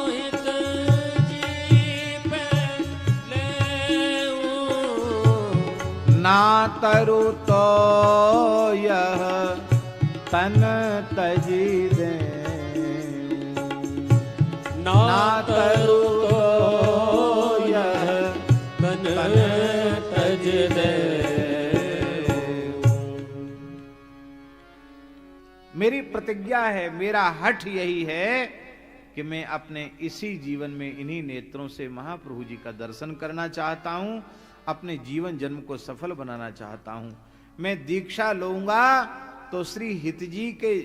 हित जी पे लेऊं, ना तरु तो यह तन तजी दे, ना तरु तो यह तन तज दे। मेरी प्रतिज्ञा है, मेरा हठ यही है कि मैं अपने इसी जीवन में इन्हीं नेत्रों से महाप्रभु जी का दर्शन करना चाहता हूं, अपने जीवन जन्म को सफल बनाना चाहता हूं। मैं दीक्षा लूंगा तो श्री हित जी के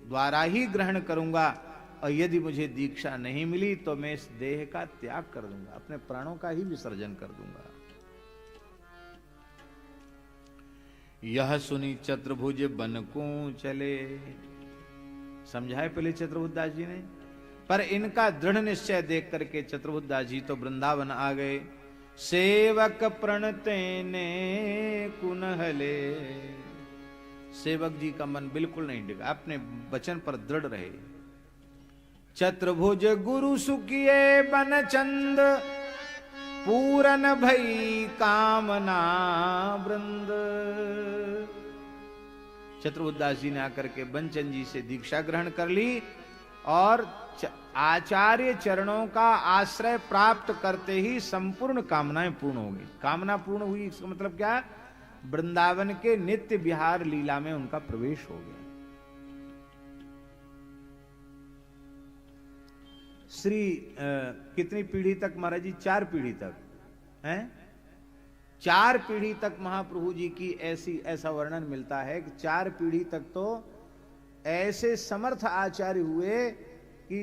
द्वारा ही ग्रहण करूंगा, और यदि मुझे दीक्षा नहीं मिली तो मैं इस देह का त्याग कर दूंगा, अपने प्राणों का ही विसर्जन कर दूंगा। यह सुनी चतुर्भुज बन को चले, समझाए पहले चतुर्भुज दास जी ने, पर इनका दृढ़ निश्चय देख करके चतुर्भुज दास जी तो वृंदावन आ गए। सेवक प्रणते ने कुनहले, सेवक जी का मन बिल्कुल नहीं डिगा, अपने वचन पर दृढ़ रहे। चतुर्भुज गुरु सुखिए बन चंद, पूरन भई कामना वृंद। चतुर्भुज दास जी ने आकर के बंचन जी से दीक्षा ग्रहण कर ली, और आचार्य चरणों का आश्रय प्राप्त करते ही संपूर्ण कामनाएं पूर्ण हो गई। कामना पूर्ण हुई, इसका मतलब क्या? वृंदावन के नित्य विहार लीला में उनका प्रवेश हो गया। श्री कितनी पीढ़ी तक महाराज जी? 4 पीढ़ी तक हैं, 4 पीढ़ी तक महाप्रभु जी की ऐसा वर्णन मिलता है कि 4 पीढ़ी तक तो ऐसे समर्थ आचार्य हुए कि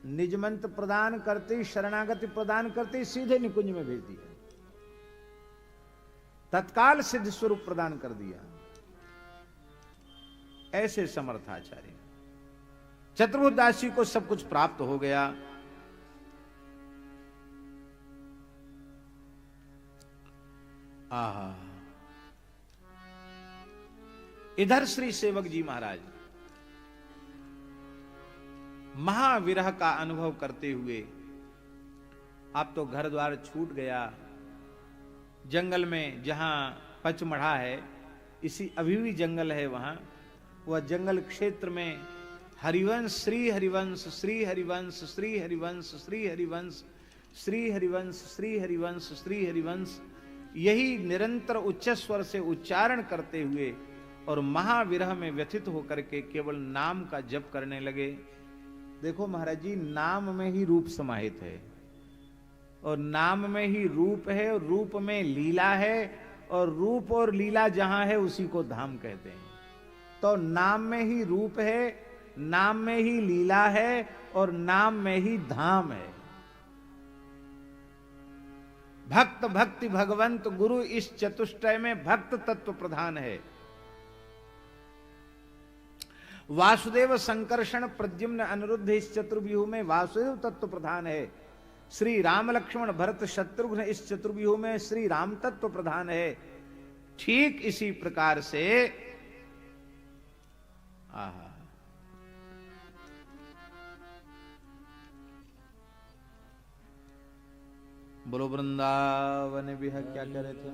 निजमंत प्रदान करते, शरणागति प्रदान करते सीधे निकुंज में भेज दिया। तत्काल सिद्ध स्वरूप प्रदान कर दिया। ऐसे समर्थाचार्य। चतुर्दास जी को सब कुछ प्राप्त हो गया। आहा, इधर श्री सेवक जी महाराज महाविरह का अनुभव करते हुए, आप तो घर द्वार छूट गया, जंगल में जहां पचमढ़ा है, इसी अभी भी जंगल है वहां, वह जंगल क्षेत्र में हरिवंश श्री हरिवंश श्री हरिवंश श्री हरिवंश श्री हरिवंश श्री हरिवंश श्री हरिवंश श्री हरिवंश, यही निरंतर उच्च स्वर से उच्चारण करते हुए और महाविरह में व्यथित होकर के केवल नाम का जप करने लगे। देखो महाराज जी, नाम में ही रूप समाहित है, और नाम में ही रूप है, और रूप में लीला है, और रूप और लीला जहां है उसी को धाम कहते हैं। तो नाम में ही रूप है, नाम में ही लीला है, और नाम में ही धाम है। भक्त भक्ति भगवंत गुरु इस चतुष्टय में भक्त तत्व प्रधान है। वासुदेव संकर्षण प्रद्युम्न अनिरुद्ध इस चतुर्व्यूह में वासुदेव तत्व प्रधान है। श्री राम लक्ष्मण भरत शत्रुघ्न इस चतुर्व्यूह में श्री राम तत्व प्रधान है। ठीक इसी प्रकार से बोलो वृंदावन विह, क्या कह रहे थे?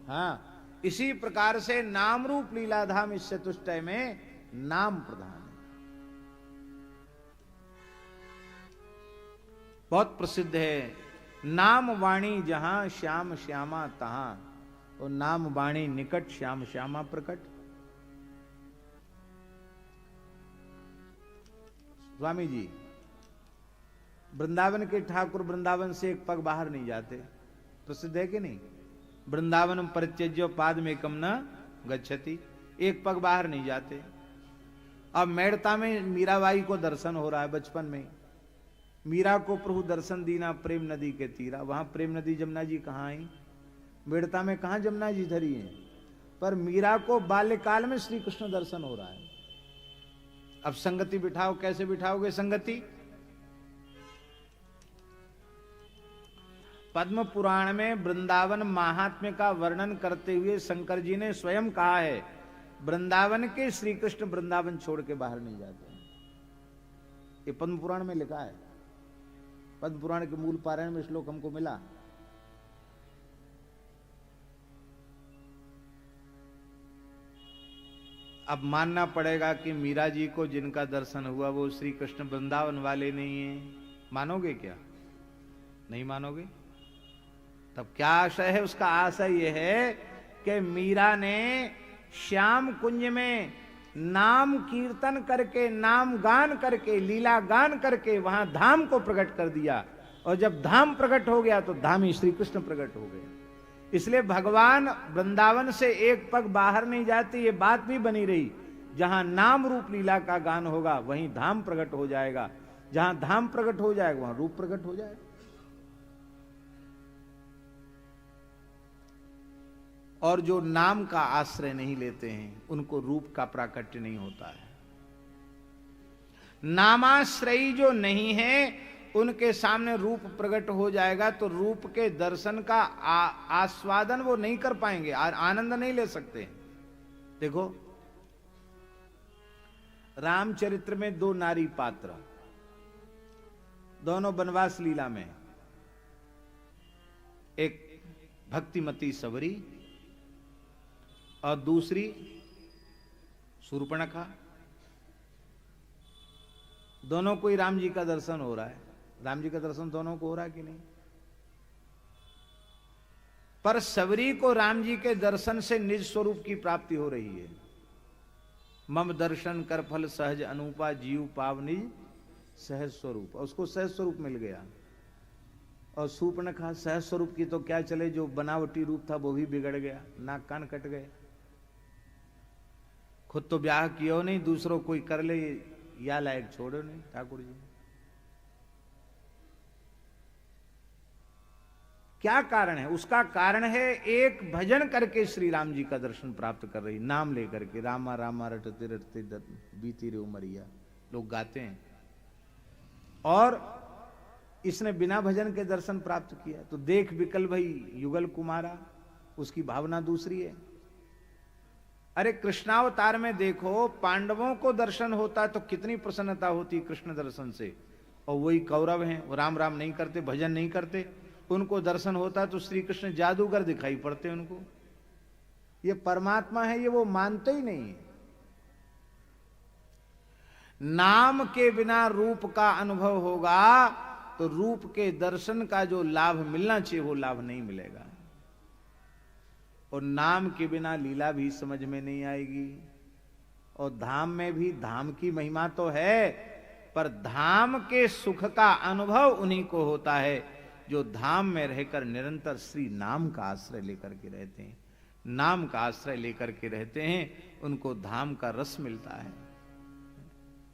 हाँ, इसी प्रकार से नाम रूप लीलाधाम इस चतुष्टय में नाम प्रधान है। बहुत प्रसिद्ध है, नाम वाणी जहां श्याम श्यामा तहां, और नाम वाणी निकट श्याम श्यामा प्रकट। स्वामी जी, वृंदावन के ठाकुर वृंदावन से एक पग बाहर नहीं जाते, प्रसिद्ध है कि नहीं? वृंदावन परित्यज्य पादमेकम न गच्छति, एक पग बाहर नहीं जाते। अब मेड़ता में मीराबाई को दर्शन हो रहा है बचपन में, मीरा को प्रभु दर्शन दीना प्रेम नदी के तीरा। वहां प्रेम नदी जमुना जी कहां आई? मेड़ता में कहां जमुना जी धरी है? पर मीरा को बाल्यकाल में श्री कृष्ण दर्शन हो रहा है। अब संगति बिठाओ, कैसे बिठाओगे संगति? पद्म पुराण में वृंदावन महात्म्य का वर्णन करते हुए शंकर जी ने स्वयं कहा है, वृंदावन के श्री कृष्ण वृंदावन छोड़ के बाहर नहीं जाते। ये पद्म पुराण में लिखा है। पद्म पुराण के मूल पारायण में श्लोक हमको मिला। अब मानना पड़ेगा कि मीरा जी को जिनका दर्शन हुआ वो श्री कृष्ण वृंदावन वाले नहीं है। मानोगे क्या? नहीं मानोगे? तब क्या आशय है उसका? आशय यह है कि मीरा ने श्याम कुंज में नाम कीर्तन करके, नाम गान करके, लीला गान करके वहां धाम को प्रकट कर दिया, और जब धाम प्रकट हो गया तो धाम ही श्री कृष्ण प्रकट हो गए। इसलिए भगवान वृंदावन से एक पग बाहर नहीं जाते, ये बात भी बनी रही। जहां नाम रूप लीला का गान होगा वहीं धाम प्रकट हो जाएगा, जहां धाम प्रकट हो जाएगा वहां रूप प्रकट हो जाएगा। और जो नाम का आश्रय नहीं लेते हैं उनको रूप का प्राकट्य नहीं होता है। नामाश्रयी जो नहीं है उनके सामने रूप प्रकट हो जाएगा तो रूप के दर्शन का आस्वादन वो नहीं कर पाएंगे, आनंद नहीं ले सकते। देखो रामचरित्र में दो नारी पात्र, दोनों वनवास लीला में, एक भक्तिमती सबरी और दूसरी शूर्पणखा। दोनों को ही राम जी का दर्शन हो रहा है। राम जी का दर्शन दोनों को हो रहा है कि नहीं? पर सबरी को राम जी के दर्शन से निज स्वरूप की प्राप्ति हो रही है। मम दर्शन कर फल सहज अनूपा, जीव पाव निज सहज स्वरूप। उसको सहज स्वरूप मिल गया। और शूर्पणखा सहज स्वरूप की तो क्या चले, जो बनावटी रूप था वो भी बिगड़ गया, नाक कान कट गए। खुद तो ब्याह कियो नहीं, दूसरों कोई कर ले या लायक छोड़ो नहीं। ठाकुर जी क्या कारण है? उसका कारण है एक भजन करके श्री राम जी का दर्शन प्राप्त कर रही, नाम लेकर के, रामा रामा रटते रटते बीती रे उमरिया, लोग गाते हैं। और इसने बिना भजन के दर्शन प्राप्त किया। तो देख विकल भाई युगल कुमारा, उसकी भावना दूसरी है। अरे कृष्णावतार में देखो, पांडवों को दर्शन होता तो कितनी प्रसन्नता होती कृष्ण दर्शन से, और वही कौरव हैं, वो राम राम नहीं करते, भजन नहीं करते, उनको दर्शन होता तो श्री कृष्ण जादूगर दिखाई पड़ते उनको। ये परमात्मा है, ये वो मानते ही नहीं। नाम के बिना रूप का अनुभव होगा तो रूप के दर्शन का जो लाभ मिलना चाहिए वो लाभ नहीं मिलेगा। और नाम के बिना लीला भी समझ में नहीं आएगी। और धाम में भी धाम की महिमा तो है, पर धाम के सुख का अनुभव उन्हीं को होता है जो धाम में रहकर निरंतर श्री नाम का आश्रय लेकर के रहते हैं। नाम का आश्रय लेकर के रहते हैं, उनको धाम का रस मिलता है।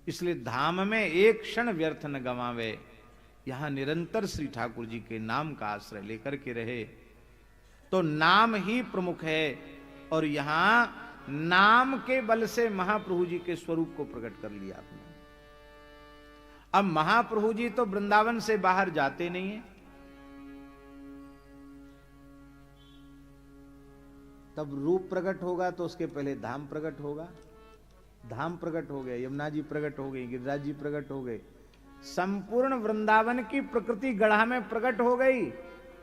इसलिए धाम में एक क्षण व्यर्थ न गंवावे, यहां निरंतर श्री ठाकुर जी के नाम का आश्रय लेकर के रहे। तो नाम ही प्रमुख है, और यहां नाम के बल से महाप्रभु जी के स्वरूप को प्रकट कर लिया आपने। अब महाप्रभु जी तो वृंदावन से बाहर जाते नहीं है, तब रूप प्रकट होगा तो उसके पहले धाम प्रकट होगा। धाम प्रकट हो गया, यमुना जी प्रकट हो गई, गिरिराज जी प्रकट हो गए, संपूर्ण वृंदावन की प्रकृति गढ़ा में प्रकट हो गई,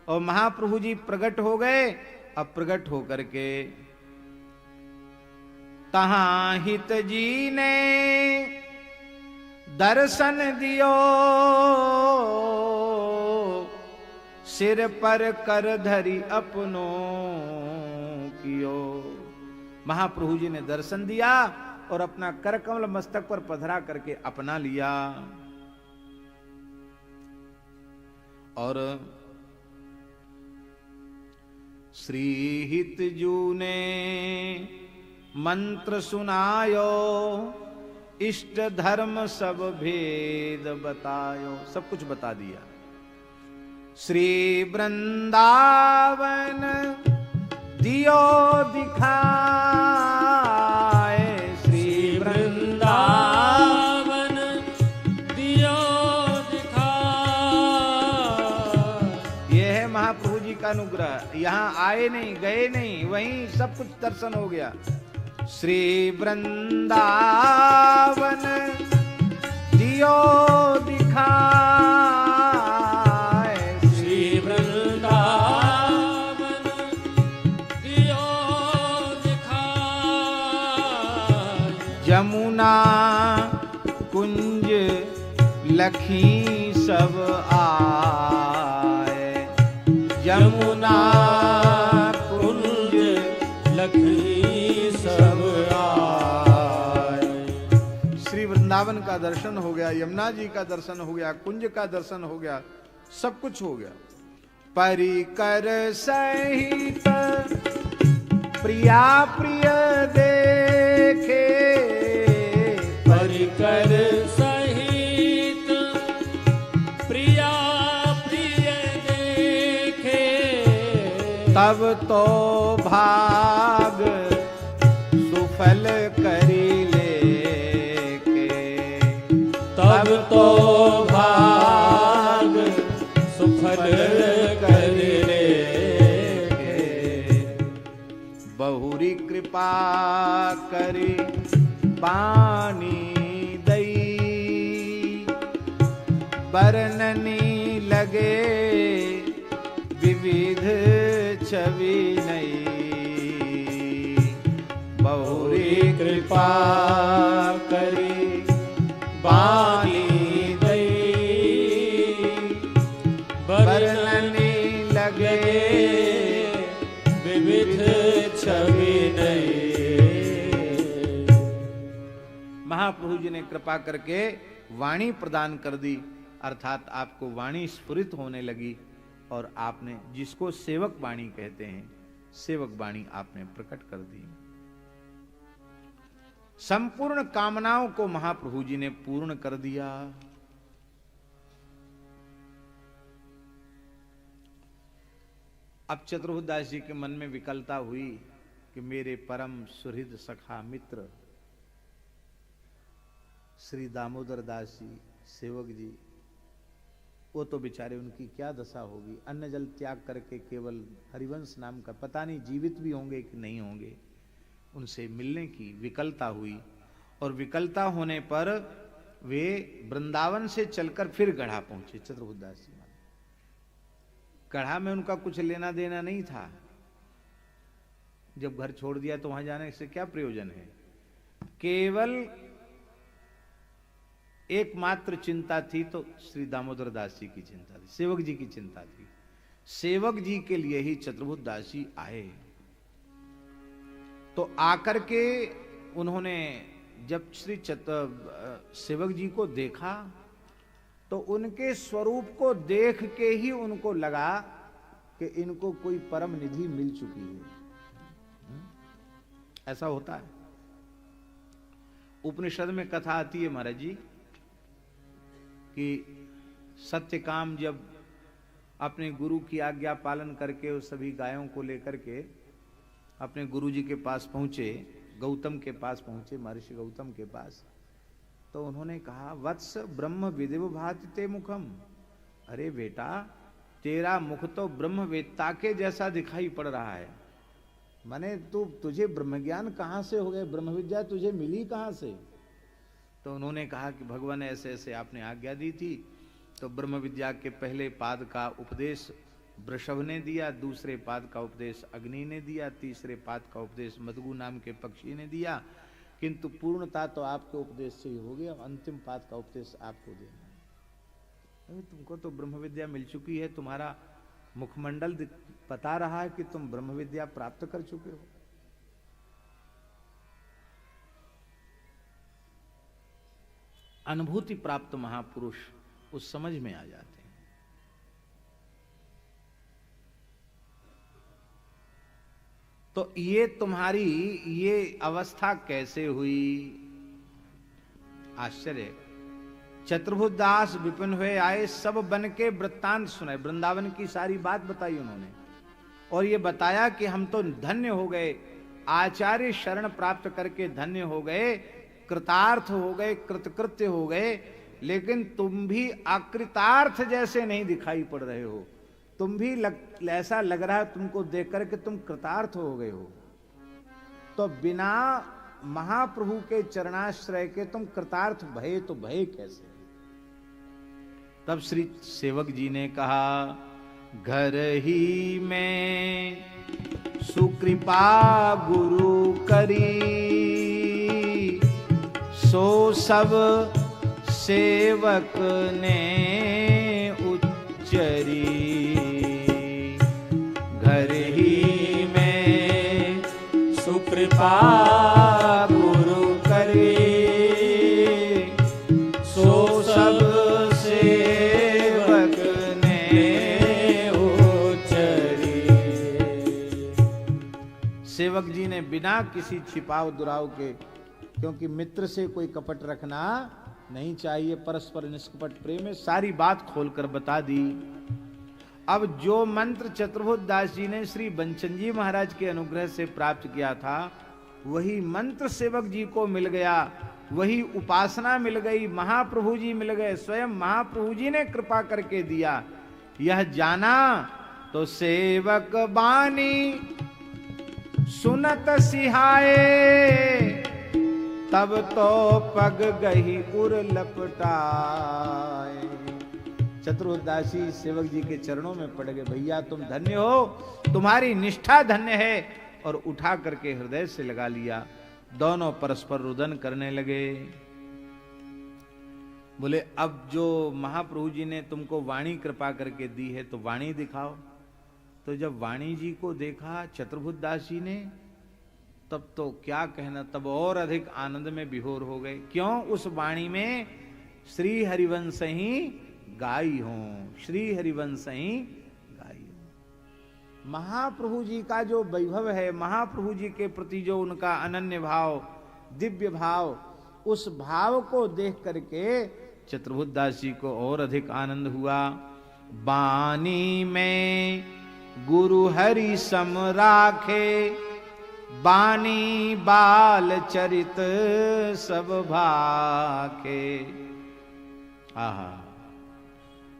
और महाप्रभु जी प्रकट हो गए। अब प्रकट होकर के तहां हित जी ने दर्शन दियो, सिर पर कर धरी अपनो कियो। महाप्रभु जी ने दर्शन दिया और अपना कर कमल मस्तक पर पधरा करके अपना लिया। और श्री हित जू ने मंत्र सुनायो, इष्ट धर्म सब भेद बतायो, सब कुछ बता दिया। श्री वृंदावन दियो दिखाए, श्री वृंदावन दियो दिखाए। यह है महाप्रभु जी का अनुग्रह। यहां आए नहीं, गए नहीं, वहीं सब कुछ दर्शन हो गया। श्री वृंदावन दियो दिखाए, श्री वृंदावन दियो दिखाए। जमुना कुंज लखी सब आए, जमुना कुंज लखी सब आए। श्री वृंदावन का दर्शन हो गया, यमुना जी का दर्शन हो गया, कुंज का दर्शन हो गया, सब कुछ हो गया। परिकर सहित प्रिया प्रिय देखे, परिकर सहित प्रिया प्रिय देखे। तब तो भाग सुफल करी लेके, तब तो भाग सुफल कर लेके। बहुरी कृपा करी पानी दई, बरननी लगे विविध छवि नई। बहुरी कृपा करी बानी दई, बरननी लगे विविध छवि नहीं। महाप्रभु जी ने कृपा करके वाणी प्रदान कर दी, अर्थात आपको वाणी स्फुरित होने लगी, और आपने जिसको सेवक वाणी कहते हैं, सेवक वाणी आपने प्रकट कर दी। संपूर्ण कामनाओं को महाप्रभु जी ने पूर्ण कर दिया। अब चतुर्भुजदास जी के मन में विकलता हुई कि मेरे परम सुहृद सखा मित्र श्री दामोदर दास जी सेवक जी, वो तो बेचारे, उनकी क्या दशा होगी, अन्न जल त्याग करके केवल हरिवंश नाम का, पता नहीं जीवित भी होंगे कि नहीं होंगे, उनसे मिलने की विकलता हुई। और विकलता होने पर वे वृंदावन से चलकर फिर गढ़ा पहुंचे चतुर्भुजदास जी। गढ़ा में उनका कुछ लेना देना नहीं था, जब घर छोड़ दिया तो वहां जाने से क्या प्रयोजन है। केवल एकमात्र चिंता थी तो श्री दामोदर दास जी की चिंता थी, सेवक जी की चिंता थी। सेवक जी के लिए ही चतुर्भुजदास जी आए। तो आकर के उन्होंने जब श्री सेवक जी को देखा तो उनके स्वरूप को देख के ही उनको लगा कि इनको कोई परम निधि मिल चुकी है। ऐसा होता है। उपनिषद में कथा आती है महाराज जी कि सत्यकाम जब अपने गुरु की आज्ञा पालन करके उस सभी गायों को लेकर के अपने गुरु जी के पास पहुंचे, गौतम के पास पहुंचे, महर्षि गौतम के पास, तो उन्होंने कहा वत्स ब्रह्म विदिव भाति ते मुखम। अरे बेटा, तेरा मुख तो ब्रह्मवेत्ता के जैसा दिखाई पड़ रहा है। माने तुझे ब्रह्म ज्ञान कहां से हो गए, ब्रह्म विद्या तुझे मिली कहां से? तो उन्होंने कहा कि भगवान ऐसे ऐसे आपने आज्ञा दी थी। तो ब्रह्म विद्या के पहले पाद का उपदेश वृषभ ने दिया, दूसरे पाद का उपदेश अग्नि ने दिया, तीसरे पाद का उपदेश मदगु नाम के पक्षी ने दिया, किंतु पूर्णता तो आपके उपदेश से ही हो गया, अंतिम पाद का उपदेश आपको देना है। तुमको तो ब्रह्म विद्या मिल चुकी है, तुम्हारा मुखमंडल बता रहा है कि तुम ब्रह्म विद्या प्राप्त कर चुके हो। अनुभूति प्राप्त महापुरुष उस समझ में आ जाते हैं। तो ये तुम्हारी ये अवस्था कैसे हुई? आश्चर्य। चतुर्भुजदास विपिन हुए आए, सब बन के वृत्तांत सुनाए, वृंदावन की सारी बात बताई उन्होंने, और ये बताया कि हम तो धन्य हो गए, आचार्य शरण प्राप्त करके धन्य हो गए, कृतार्थ हो गए, कृतकृत्य हो गए, लेकिन तुम भी अकृतार्थ जैसे नहीं दिखाई पड़ रहे हो। तुम भी ऐसा लग रहा है तुमको देख कर के तुम कृतार्थ हो गए हो। तो बिना महाप्रभु के चरणाश्रय के तुम कृतार्थ भये तो भये कैसे? तब श्री सेवक जी ने कहा, घर ही में सुकृपा गुरु करी, सो सब सेवक ने उच्चरी। घर ही में सुकृपा गुरु करी, सो सब सेवक ने उच्चरी। सेवक जी ने बिना किसी छिपाव दुराव के, क्योंकि मित्र से कोई कपट रखना नहीं चाहिए, परस्पर निष्कपट प्रेम में, सारी बात खोलकर बता दी। अब जो मंत्र चतुर्भुजदास जी ने श्री बंचन जी महाराज के अनुग्रह से प्राप्त किया था, वही मंत्र सेवक जी को मिल गया, वही उपासना मिल गई, महाप्रभु जी मिल गए, स्वयं महाप्रभु जी ने कृपा करके दिया। यह जाना तो सेवक बानी सुनत सिहाए, तब तो पग गही उर लपटाए। चतुर्दासी सेवक जी के चरणों में पड़ गए, भैया तुम धन्य हो, तुम्हारी निष्ठा धन्य है, और उठा करके हृदय से लगा लिया। दोनों परस्पर रुदन करने लगे। बोले अब जो महाप्रभु जी ने तुमको वाणी कृपा करके दी है तो वाणी दिखाओ। तो जब वाणी जी को देखा चतुर्भुजदास जी ने, तब तो क्या कहना, तब और अधिक आनंद में विभोर हो गए। क्यों? उस वाणी में श्री हरिवंश ही गाई हो, श्री हरिवंश ही गाई हो। महाप्रभु जी का जो वैभव है, महाप्रभु जी के प्रति जो उनका अनन्य भाव, दिव्य भाव, उस भाव को देख करके चतुर्भुजदास जी को और अधिक आनंद हुआ। बानी में गुरु हरि सम राखे, बानी बाल चरित सब भाखे। आहा,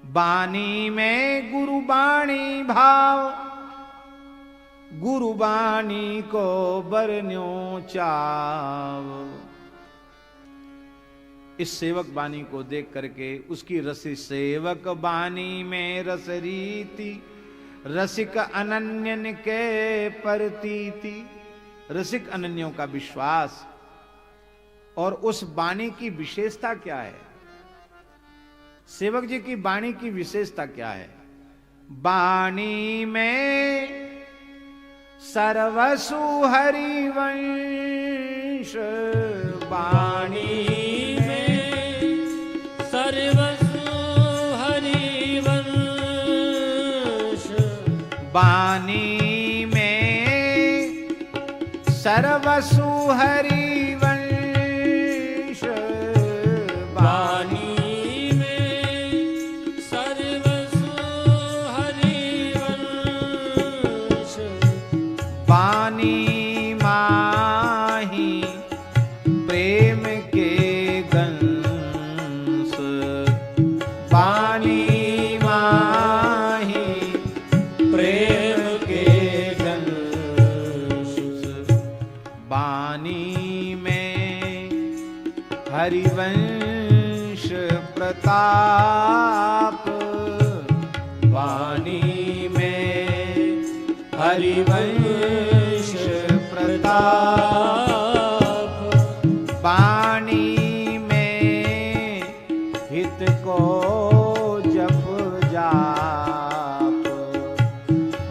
बानी में गुरु बाणी भाव, गुरु बाणी को बरन्यो चाव। इस सेवक बानी को देख करके उसकी रसी, सेवक बानी में रस रीति, रसिक अनन्यन के परतीति। रसिक अनन्यों का विश्वास। और उस बानी की विशेषता क्या है? सेवक जी की बाणी की विशेषता क्या है? बाणी में सर्वसु हरिवंश, बाणी में सर्वसु हरिवंश, बानी में सर्वसु हरिवंश, बानी में सर्वसु हरिवंश, बानी माही प्रेम के गंस, बानी माही प्रेम के गंस, बानी में हरिवंश प्रताप, वाणी में हरिवंश प्रताप, बाणी में हित को जप जाप,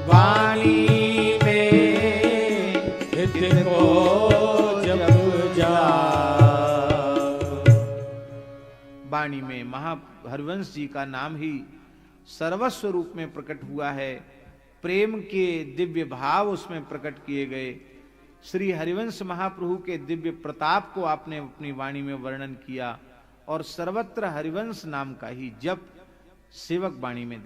वाणी में हित को जप जाप। वाणी में हरिवंश जी का नाम ही सर्वस्व रूप में प्रकट हुआ है। प्रेम के दिव्य भाव उसमें प्रकट किए गए। श्री हरिवंश महाप्रभु के दिव्य प्रताप को आपने अपनी वाणी में वर्णन किया और सर्वत्र हरिवंश नाम का ही जप सेवक वाणी में